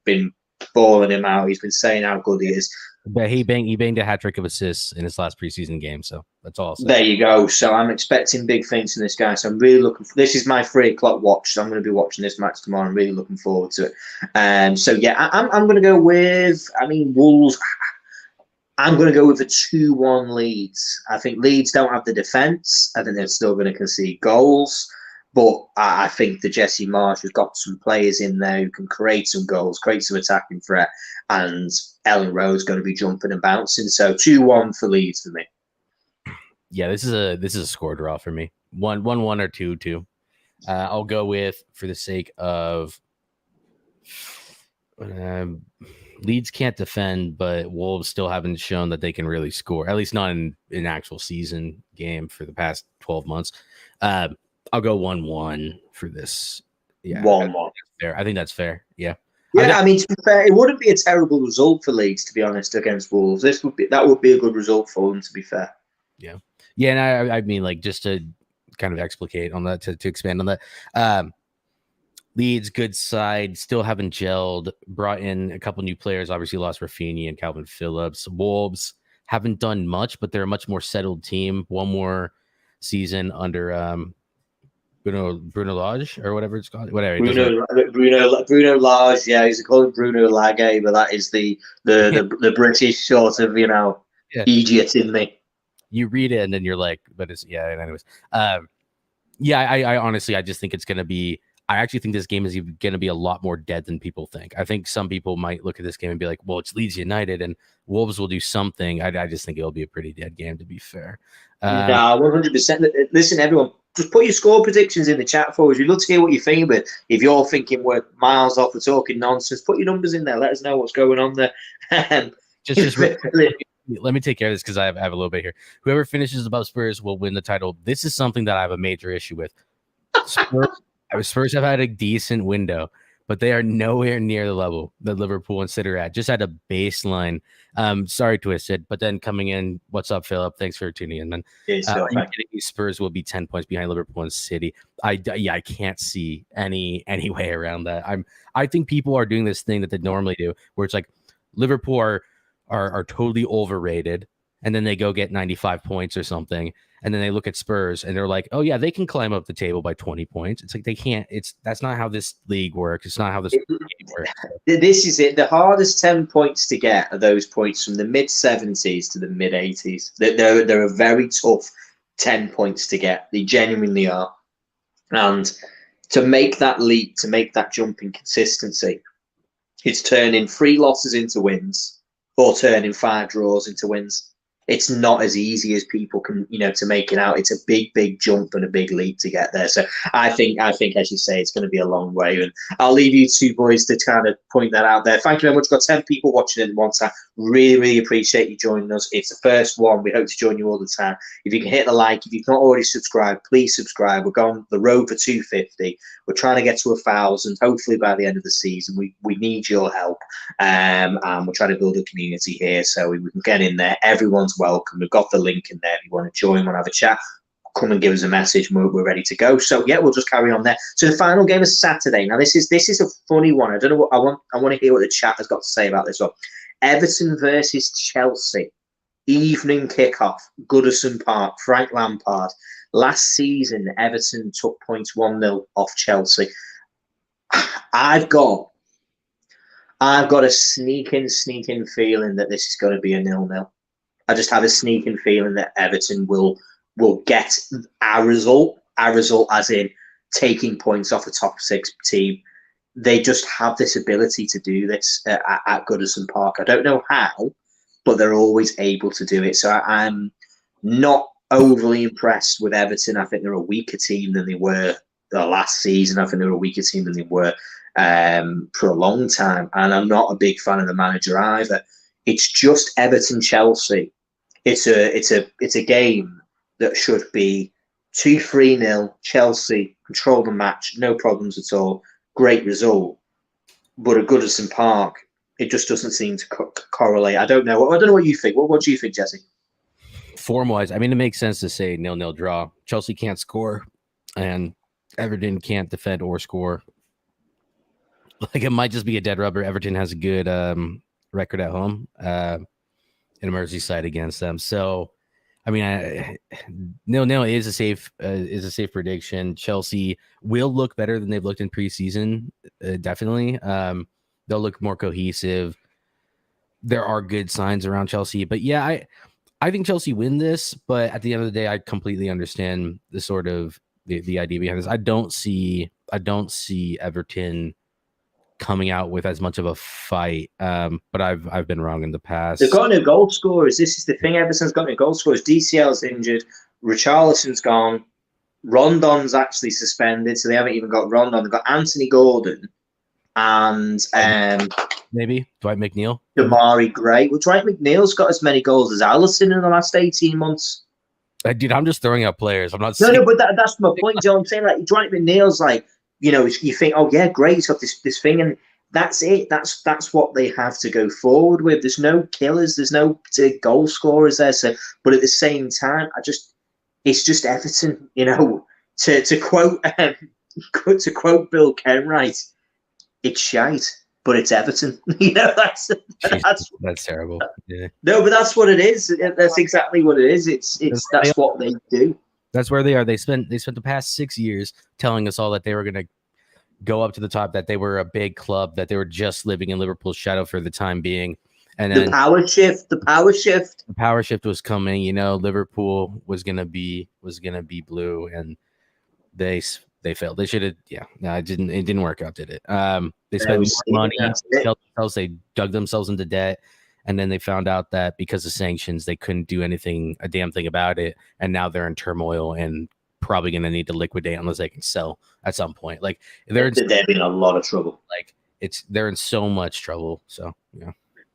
balling him out. He's been saying how good he is. But he banged a hat trick of assists in his last preseason game, so that's all I'll say. There you go. So I'm expecting big things from this guy. So I'm really looking for this. Is my 3:00 watch. So I'm going to be watching this match tomorrow. I'm really looking forward to it. So yeah, I'm going to go with. Wolves. I'm going to go with the 2-1 Leeds. I think Leeds don't have the defence. I think they're still going to concede goals. But I think the Jesse Marsch has got some players in there who can create some goals, create some attacking threat. And Ellen Rowe's going to be jumping and bouncing. So 2-1 for Leeds for me. Yeah, this is a score draw for me. 1-1 or 2-2. I'll go with, for the sake of Leeds can't defend, but Wolves still haven't shown that they can really score, at least not in an actual season game for the past 12 months. I'll go 1-1 for this. Yeah, 1-1. I think that's fair. Yeah. Yeah, to be fair, it wouldn't be a terrible result for Leeds, to be honest, against Wolves. That would be a good result for them, to be fair. Yeah. Yeah, and I mean, like, just to kind of explicate on that, to expand on that. Leeds, good side, still haven't gelled. Brought in a couple new players. Obviously, lost Rafinha and Calvin Phillips. Wolves haven't done much, but they're a much more settled team. One more season under Bruno Lage or whatever it's called. Whatever. Bruno Lage. Yeah, he's called Bruno Lage, but that is the British sort of idiot in me. You read it and then you're like, but it's Anyways, I honestly, I just think it's gonna be. I actually think this game is going to be a lot more dead than people think. I think some people might look at this game and be like, well, it's Leeds United and Wolves will do something. I just think it'll be a pretty dead game, to be fair. No, 100%. Listen, everyone, just put your score predictions in the chat for us. We'd love to hear what you think of it. If you're thinking we're miles off, we're talking nonsense, put your numbers in there. Let us know what's going on there. Let me take care of this because I have a little bit here. Whoever finishes above Spurs will win the title. This is something that I have a major issue with. Spurs have had a decent window, but they are nowhere near the level that Liverpool and City are at. Just at a baseline. Sorry, Twisted, but then coming in, what's up, Philip? Thanks for tuning in, man. Spurs will be 10 points behind Liverpool and City. I can't see any way around that. I think people are doing this thing that they normally do, where it's like Liverpool are totally overrated, and then they go get 95 points or something. And then they look at Spurs and they're like, oh, yeah, they can climb up the table by 20 points. It's like they can't. That's not how this league works. It's not how this game works. This is it. The hardest 10 points to get are those points from the mid-70s to the mid-80s. They're a very tough 10 points to get. They genuinely are. And to make that leap, to make that jump in consistency, it's turning 3 losses into wins or turning 5 draws into wins. it's not as easy as people can, to make it out. It's a big, big jump and a big leap to get there. So I think, as you say, it's going to be a long way. And I'll leave you two boys to kind of point that out there. Thank you very much. We've got 10 people watching at once. I really, really appreciate you joining us. It's the first one. We hope to join you all the time. If you can hit the like, if you've not already subscribed, please subscribe. We're going the road for 250. We're trying to get to 1,000. Hopefully by the end of the season, we need your help. And we're trying to build a community here so we can get in there. Everyone's welcome. We've got the link in there. If you want to join, want to have a chat, come and give us a message. We're ready to go. So yeah, we'll just carry on there. So the final game is Saturday. Now this is a funny one. I don't know what I want to hear what the chat has got to say about this one. Everton versus Chelsea, evening kickoff, Goodison Park, Frank Lampard. Last season, Everton took points 1-0 off Chelsea. I've got a sneaking feeling that this is going to be a 0-0. I just have a sneaking feeling that Everton will get our result as in taking points off the top 6 team. They just have this ability to do this at Goodison Park. I don't know how, but they're always able to do it. So I'm not overly impressed with Everton. I think they're a weaker team than they were last season. I think they're a weaker team than they were for a long time. And I'm not a big fan of the manager either. It's just Everton-Chelsea. It's a game that should be 2-3-0. Chelsea control the match, no problems at all. Great result. But at Goodison Park, it just doesn't seem to correlate. I don't know what you think. What do you think, Jesse? Form-wise, I mean, it makes sense to say 0-0 draw. Chelsea can't score, and Everton can't defend or score. Like, it might just be a dead rubber. Everton has a good record at home in Merseyside against them. So, I mean, 0-0 is a safe prediction. Chelsea will look better than they've looked in preseason. Definitely, they'll look more cohesive. There are good signs around Chelsea, but yeah, I think Chelsea win this. But at the end of the day, I completely understand the sort of the idea behind this. I don't see Everton coming out with as much of a fight, but I've been wrong in the past. They've got no goal scorers. This is the thing. Everton's got no goal scorers. DCL's injured. Richarlison's gone. Rondon's actually suspended, so they haven't even got Rondon. They've got Anthony Gordon and maybe Dwight McNeil, Damari Gray. Well, Dwight McNeil's got as many goals as Alisson in the last 18 months. Dude, I'm just throwing out players. I'm not. No, but that's my point. You know what I'm saying? Like, Dwight McNeil's like, you think, oh yeah, great, he's got this thing, and that's it. That's what they have to go forward with. There's no killers. There's no goal scorers there. So, but at the same time, it's just Everton. To quote Bill Kenwright, it's shite, but it's Everton. That's terrible. Yeah. No, but that's what it is. That's exactly what it is. That's what they do. That's where they are. They spent the past 6 years telling us all that they were going to go up to the top, that they were a big club, that they were just living in Liverpool's shadow for the time being. And then the power shift was coming. Liverpool was gonna be blue, and they failed. They should have. Yeah, no, it didn't work out, did it? They spent more money. They dug themselves into debt. And then they found out that because of sanctions, they couldn't do a damn thing about it. And now they're in turmoil and probably going to need to liquidate unless they can sell at some point. Like they're in a lot of trouble. Like they're in so much trouble. So yeah.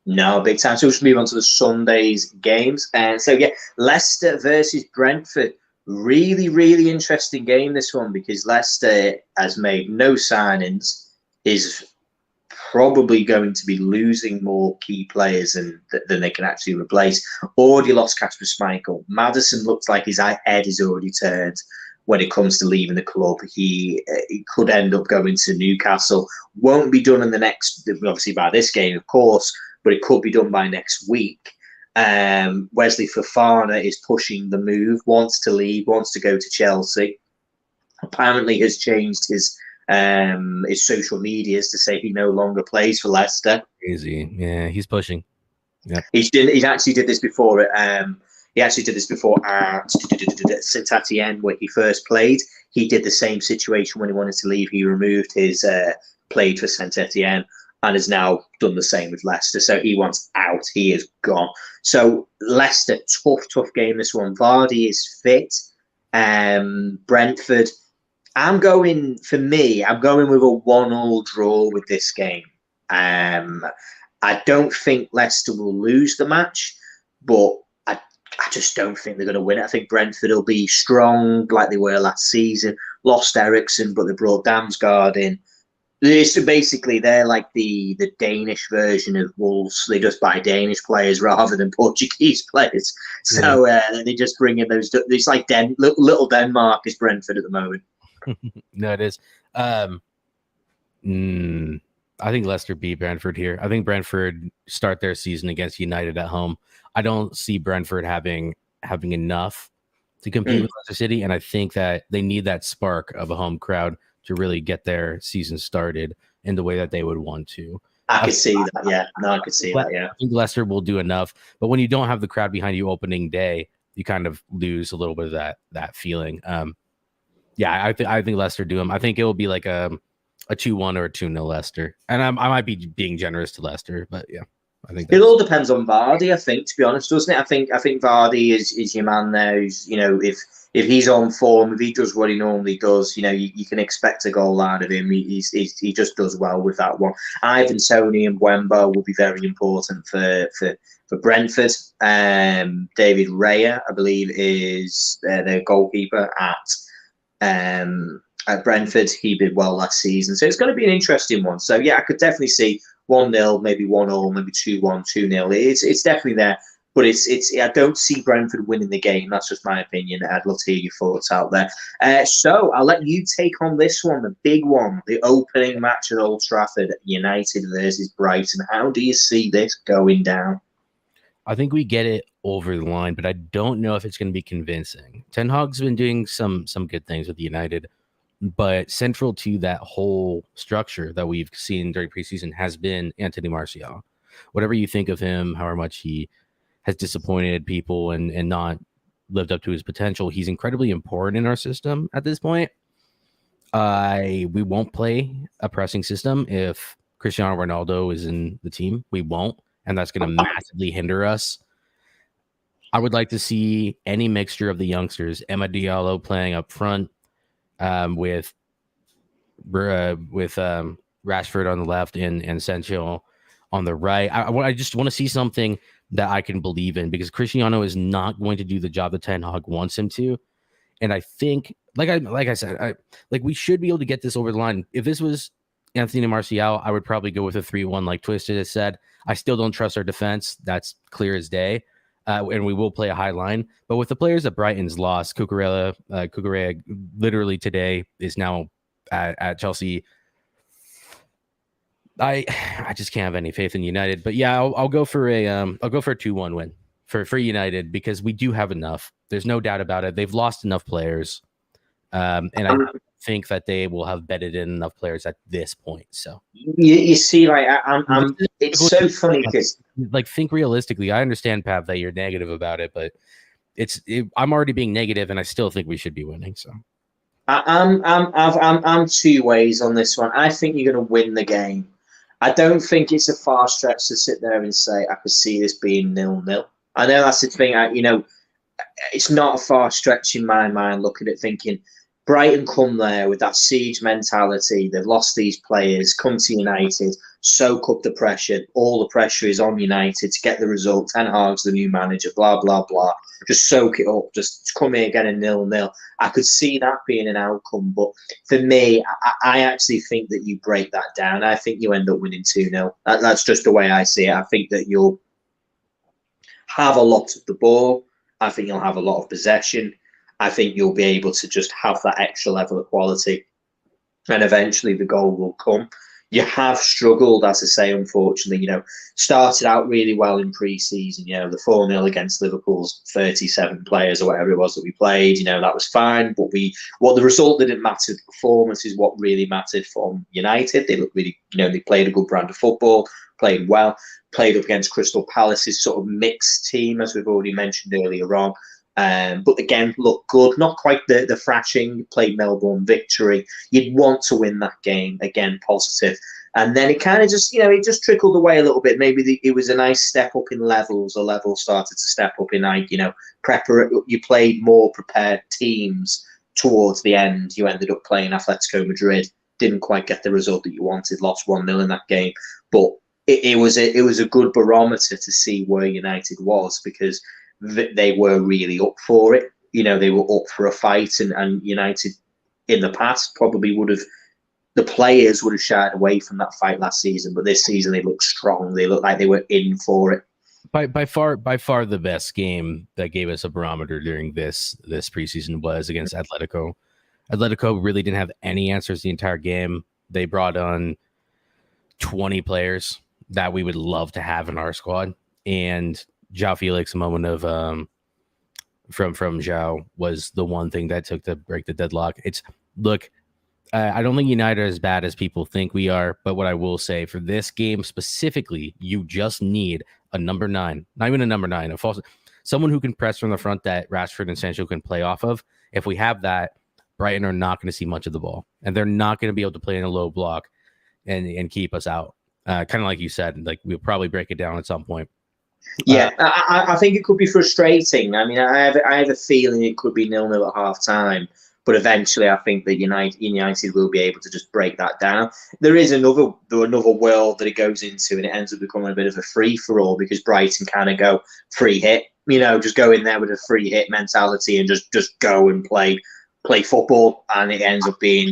No, big time. So we'll just move on to the Sunday's games. And so yeah, Leicester versus Brentford. Really, really interesting game, this one, because Leicester has made no signings, is probably going to be losing more key players than they can actually replace. Already lost Kasper Schmeichel. Maddison looks like his head is already turned when it comes to leaving the club. He could end up going to Newcastle. Won't be done in the next, obviously by this game, of course, but it could be done by next week. Wesley Fofana is pushing the move, wants to leave, wants to go to Chelsea. Apparently has changed his social medias to say he no longer plays for Leicester. Crazy, yeah, he's pushing. Yeah, he actually did this before. He actually did this before at Saint Etienne, where he first played. He did the same situation when he wanted to leave. He removed his played for Saint Etienne. and has now done the same with Leicester. So he wants out. He is gone. So Leicester, tough game, this one. Vardy is fit. Brentford, I'm going with a 1-1 draw with this game. I don't think Leicester will lose the match, but I just don't think they're going to win it. I think Brentford will be strong like they were last season. Lost Ericsson, but they brought Damsgaard in. Basically, they're like the Danish version of Wolves. They just buy Danish players rather than Portuguese players. So they just bring in those. It's like little Denmark is Brentford at the moment. No, it is. I think Leicester beat Brentford here. I think Brentford start their season against United at home. I don't see Brentford having enough to compete with Leicester City, and I think that they need that spark of a home crowd to really get their season started in the way that they would want to. I could see that, yeah. No, I could see that, yeah. I think Leicester will do enough, but when you don't have the crowd behind you opening day, you kind of lose a little bit of that feeling. I think Leicester do them. I think it will be like a 2-1 or a 2-0 Leicester, and I might be being generous to Leicester, but yeah. I think it all depends on Vardy, I think, to be honest, doesn't it? I think Vardy is your man there. Who's, if he's on form, if he does what he normally does, you can expect a goal out of him. He just does well with that one. Ivan Toney and Wemba will be very important for Brentford. David Raya, I believe, is their goalkeeper at Brentford. He did well last season, so it's going to be an interesting one. So yeah, I could definitely see 1-0, maybe 1-0, maybe 2-1, 2-0. It's definitely there, but it's. I don't see Brentford winning the game. That's just my opinion. I'd love to hear your thoughts out there. So I'll let you take on this one, the big one, the opening match at Old Trafford, United versus Brighton. How do you see this going down? I think we get it over the line, but I don't know if it's going to be convincing. Ten Hag's been doing some good things with United, but central to that whole structure that we've seen during preseason has been Anthony Martial. Whatever you think of him, however much he has disappointed people and not lived up to his potential, he's incredibly important in our system at this point. We won't play a pressing system if Cristiano Ronaldo is in the team. We won't, and that's going to massively hinder us. I would like to see any mixture of the youngsters. Emma Diallo playing up front, with Rashford on the left and Sancho on the right. I just want to see something that I can believe in, because Cristiano is not going to do the job that Ten Hag wants him to. And I think, like I said, we should be able to get this over the line. If this was Anthony Martial, I would probably go with a 3-1, like Twisted has said. I still don't trust our defense. That's clear as day. And we will play a high line. But with the players that Brighton's lost, Cucurella literally today is now at Chelsea. I just can't have any faith in United. But yeah, I'll go for a 2-1 win for United, because we do have enough. There's no doubt about it. They've lost enough players, and I think that they will have bedded in enough players at this point. So you see, like it's so funny because, like, think realistically. I understand, Pav, that you're negative about it, but I'm already being negative, and I still think we should be winning. So I'm two ways on this one. I think you're going to win the game. I don't think it's a far stretch to sit there and say I could see this being 0-0. I know that's the thing. It's not a far stretch in my mind looking at thinking Brighton come there with that siege mentality. They've lost these players, come to United, soak up the pressure. All the pressure is on United to get the result. Ten Hag's the new manager, blah, blah, blah. Just soak it up. Just come here, get a 0-0. I could see that being an outcome. But for me, I actually think that you break that down. I think you end up winning 2-0. That's just the way I see it. I think that you'll have a lot of the ball. I think you'll have a lot of possession. I think you'll be able to just have that extra level of quality, and eventually the goal will come. You have struggled, as I say, unfortunately. Started out really well in pre-season. The 4-0 against Liverpool's 37 players or whatever it was that we played. That was fine, but the result didn't matter. The performance is what really mattered from United. They looked really, they played a good brand of football, played well, played up against Crystal Palace's sort of mixed team, as we've already mentioned earlier on. But again, look good. Not quite the thrashing. Played Melbourne victory. You'd want to win that game. Again, positive. And then it kind of just, it just trickled away a little bit. Maybe it was a nice step up in levels. The levels started to step up in, like, you played more prepared teams towards the end. You ended up playing Atletico Madrid. Didn't quite get the result that you wanted. Lost 1-0 in that game. But it was a good barometer to see where United was, because they were really up for it. They were up for a fight, and United in the past probably the players would have shied away from that fight last season, but this season they look strong. They look like they were in for it. By far the best game that gave us a barometer during this preseason was against Atletico. Atletico really didn't have any answers the entire game. They brought on 20 players that we would love to have in our squad, and João Felix, a moment of from João, was the one thing that took to break the deadlock. I don't think United are as bad as people think we are, but what I will say for this game specifically, you just need a number 9, not even a number 9, someone who can press from the front that Rashford and Sancho can play off of. If we have that, Brighton are not going to see much of the ball, and they're not going to be able to play in a low block and keep us out. Kind of like you said, like we'll probably break it down at some point. Yeah, I think it could be frustrating. I mean, I have a feeling it could be 0-0 at half time. But eventually, I think that United will be able to just break that down. There is another world that it goes into, and it ends up becoming a bit of a free-for-all, because Brighton kind of go free hit, just go in there with a free hit mentality and just go and play football, and it ends up being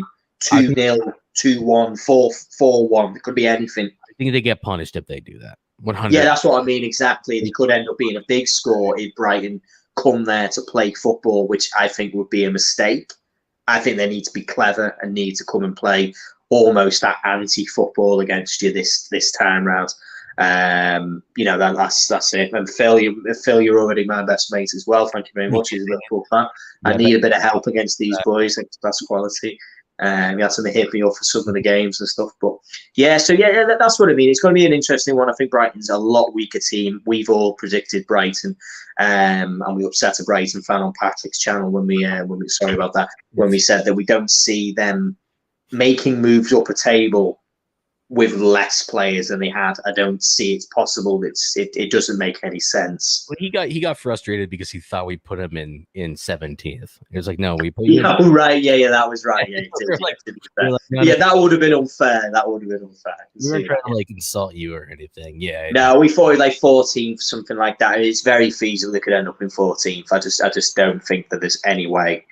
2-0, 2-1, 4-1. It could be anything. I think they get punished if they do that. 100. Yeah, that's what I mean, exactly. It could end up being a big score if Brighton come there to play football, which I think would be a mistake. I think they need to be clever and need to come and play almost that anti-football against you this time round. That's it. And Phil, you're already my best mate as well. Thank you very much. He's a Liverpool fan. I need a bit of help against these boys. That's quality. He had to hit me up for some of the games and stuff. But that's what I mean. It's going to be an interesting one. I think Brighton's a lot weaker team. We've all predicted Brighton, and we upset a Brighton fan on Patrick's channel when we sorry about that, when we said that we don't see them making moves up a table with less players than they had. I don't see it's possible. It doesn't make any sense. Well, he got frustrated because he thought we put him in 17th. It was like, no, we put you. Oh, right, yeah, that was right. Yeah, that would have been unfair. We weren't trying to insult you or anything. Yeah. No, we thought 14th, something like that. It's very feasible they could end up in 14th. I just don't think that there's any way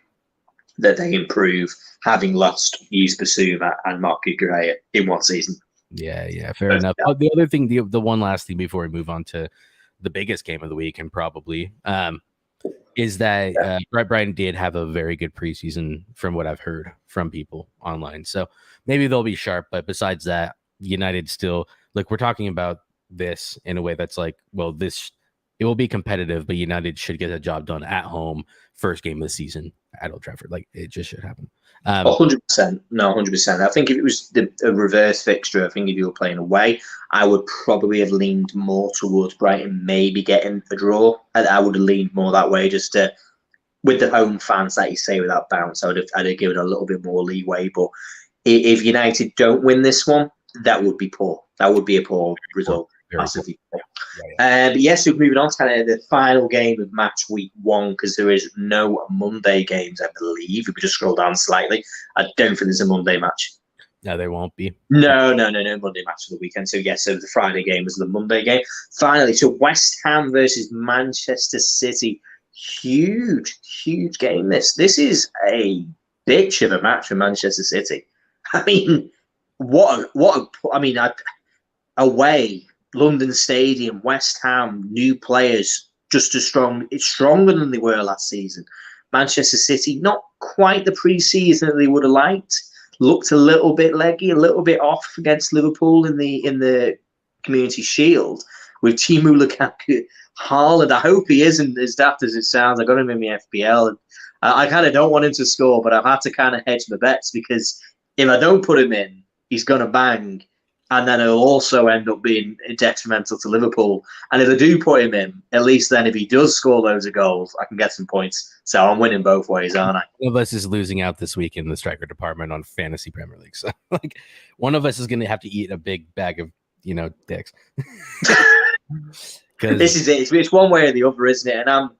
that they improve, having lost Yus Bissouma and Mark Gugrea in one season. Yeah, fair enough. The other thing, the one last thing before we move on to the biggest game of the week, and probably is that Brighton did have a very good preseason from what I've heard from people online. So maybe they'll be sharp, but besides that, United still, we're talking about this in a way that's it will be competitive, but United should get the job done at home, first game of the season at Old Trafford. It just should happen. 100%. No, 100%. I think if it was a reverse fixture, I think if you were playing away, I would probably have leaned more towards Brighton maybe getting a draw. I would have leaned more that way, just with the home fans, like you say, with that bounce. I'd have given a little bit more leeway. But if United don't win this one, that would be poor. That would be a poor result. Massively poor. But so moving on to kind of the final game of match week 1, because there is no Monday games, I believe. If we just scroll down slightly, I don't think there's a Monday match. No, there won't be. No Monday match for the weekend. So so the Friday game is the Monday game. Finally, so West Ham versus Manchester City. Huge game. This is a bitch of a match for Manchester City. I mean, away. London Stadium, West Ham, new players, just as strong. It's stronger than they were last season. Manchester City, not quite the pre-season that they would have liked. Looked a little bit leggy, a little bit off against Liverpool in the Community Shield with Timu Lukaku. Haaland, I hope he isn't as daft as it sounds. I got him in my FPL. I kind of don't want him to score, but I've had to kind of hedge my bets, because if I don't put him in, he's going to bang. and then he'll also end up being detrimental to Liverpool. And if I do put him in, at least then if he does score loads of goals, I can get some points. So I'm winning both ways, aren't I? One of us is losing out this week in the striker department on Fantasy Premier League. So, like, one of us is going to have to eat a big bag of, dicks. This is it. It's one way or the other, isn't it? And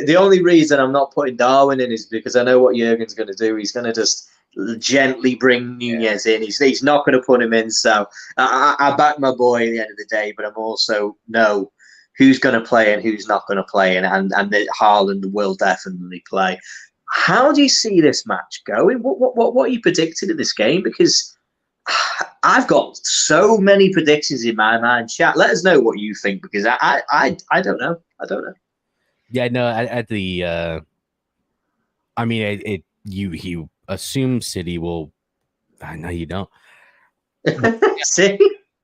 the only reason I'm not putting Darwin in is because I know what Jurgen's going to do. He's going to just gently bring Nunez in. He's not going to put him in. So I back my boy at the end of the day, but I'm also know who's going to play and who's not going to play, and Haaland will definitely play. How do you see this match going? What are you predicting in this game? Because I've got so many predictions in my mind. Chat, let us know what you think, because I don't know. I don't know. Yeah, no. At the, you assume City will. I know you don't.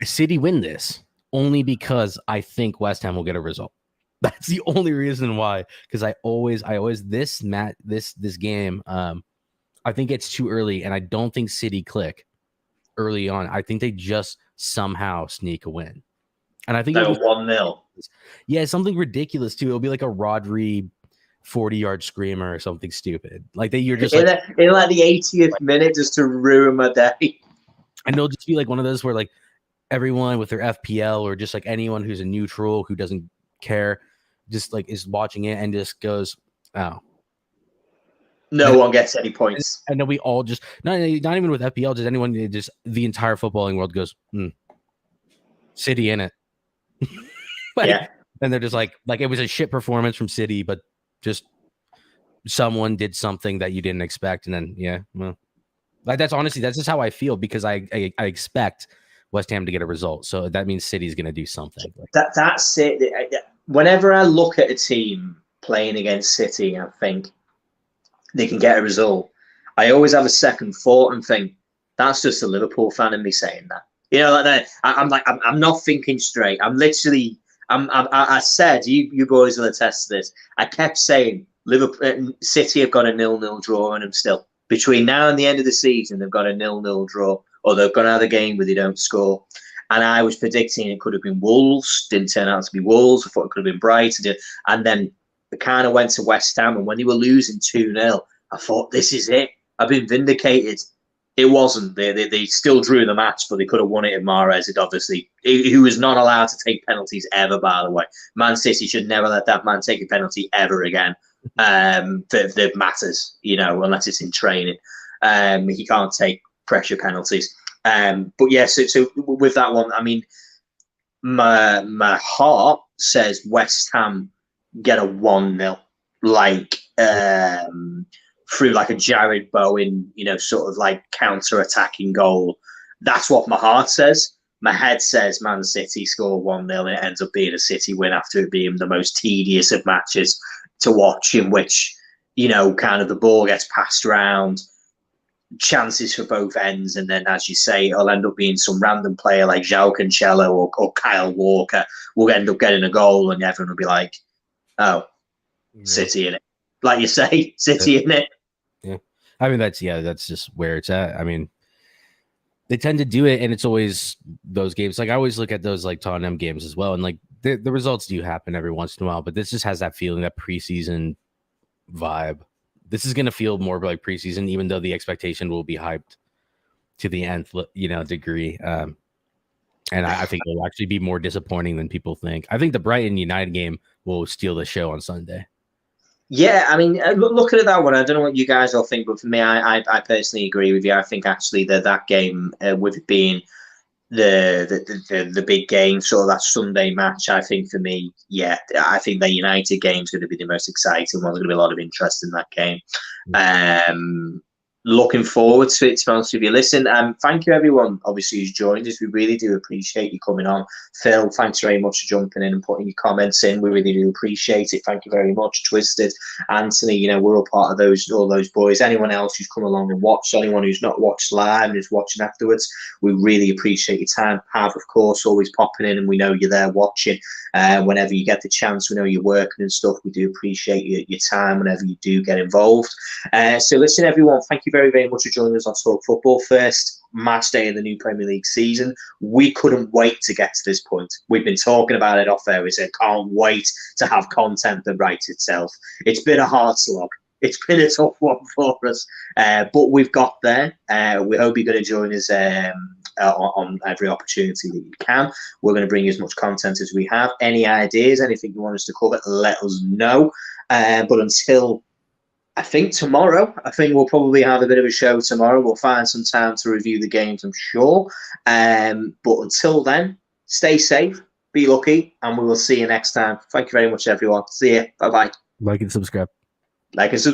City win this only because I think West Ham will get a result. That's the only reason why. Because I always this game. I think it's too early, and I don't think City click early on. I think they just somehow sneak a win, and I think they'll 1-0. Yeah, something ridiculous too. It'll be like a Rodri 40-yard screamer or something stupid. Like you're just in like the 80th minute just to ruin my day. And it'll just be like one of those where like everyone with their FPL or just like anyone who's a neutral who doesn't care just like is watching it and just goes, oh. No one gets any points. And then we all just not even with FPL, just anyone, just the entire footballing world goes, City in it. Yeah. And they're just like it was a shit performance from City, but just someone did something that you didn't expect, and then that's just how I feel, because I expect West Ham to get a result, so that means City's going to do something. That's it. Whenever I look at a team playing against City, I think they can get a result. I always have a second thought and think that's just a Liverpool fan in me saying that. I'm not thinking straight. I'm literally. I said, you boys will attest to this. I kept saying Liverpool, City have got a 0-0 draw on them still. Between now and the end of the season, they've got a 0-0 draw, or they've got another game where they don't score. And I was predicting it could have been Wolves. Didn't turn out to be Wolves. I thought it could have been Brighton. And then it kind of went to West Ham. And when they were losing 2-0, I thought, this is it. I've been vindicated. It wasn't. They still drew the match, but they could have won it if Mahrez had obviously, who was not allowed to take penalties ever, by the way. Man City should never let that man take a penalty ever again. That matters, unless it's in training. He can't take pressure penalties. But yeah, so with that one, I mean, my heart says West Ham get a 1-0, through like a Jared Bowen, sort of like counter-attacking goal. That's what my heart says. My head says Man City score 1-0 and it ends up being a City win after it being the most tedious of matches to watch, in which, kind of the ball gets passed around, chances for both ends, and then, as you say, it'll end up being some random player like João Cancelo or Kyle Walker will end up getting a goal, and everyone will be like, oh, City in it. Like you say, City in it. Yeah. I mean, that's just where it's at. I mean, they tend to do it, and it's always those games. Like, I always look at those like Tottenham games as well, and like the results do happen every once in a while, but this just has that feeling, that preseason vibe. This is going to feel more like preseason, even though the expectation will be hyped to the nth, degree. And I think it will actually be more disappointing than people think. I think the Brighton United game will steal the show on Sunday. Yeah, I mean, looking at that one, I don't know what you guys all think, but for me, I personally agree with you. I think actually that game, with it being the big game, sort of that Sunday match, I think for me, yeah, I think the United game is going to be the most exciting one. There's going to be a lot of interest in that game. Looking forward to it, to be honest with you. Listen, thank you everyone, obviously, who's joined us. We really do appreciate you coming on. Phil, thanks very much for jumping in and putting your comments in. We really do appreciate it. Thank you very much. Twisted, Anthony, we're all part of all those boys. Anyone else who's come along and watched, anyone who's not watched live and is watching afterwards, we really appreciate your time. Pav, of course, always popping in, and we know you're there watching. Whenever you get the chance, we know you're working and stuff. We do appreciate your time whenever you do get involved. So listen, everyone, thank you very, very much for joining us on Talk Football. First match day in the new Premier League season. We couldn't wait to get to this point. We've been talking about it off air. We said, can't wait to have content that writes itself. It's been a hard slog. It's been a tough one for us, but we've got there. We hope you're going to join us on every opportunity that you can. We're going to bring you as much content as we have. Any ideas, anything you want us to cover, let us know. But until, I think tomorrow, we'll probably have a bit of a show tomorrow. We'll find some time to review the games, I'm sure. But until then, stay safe, be lucky, and we will see you next time. Thank you very much, everyone. See you. Bye-bye. Like and subscribe. Like and subscribe.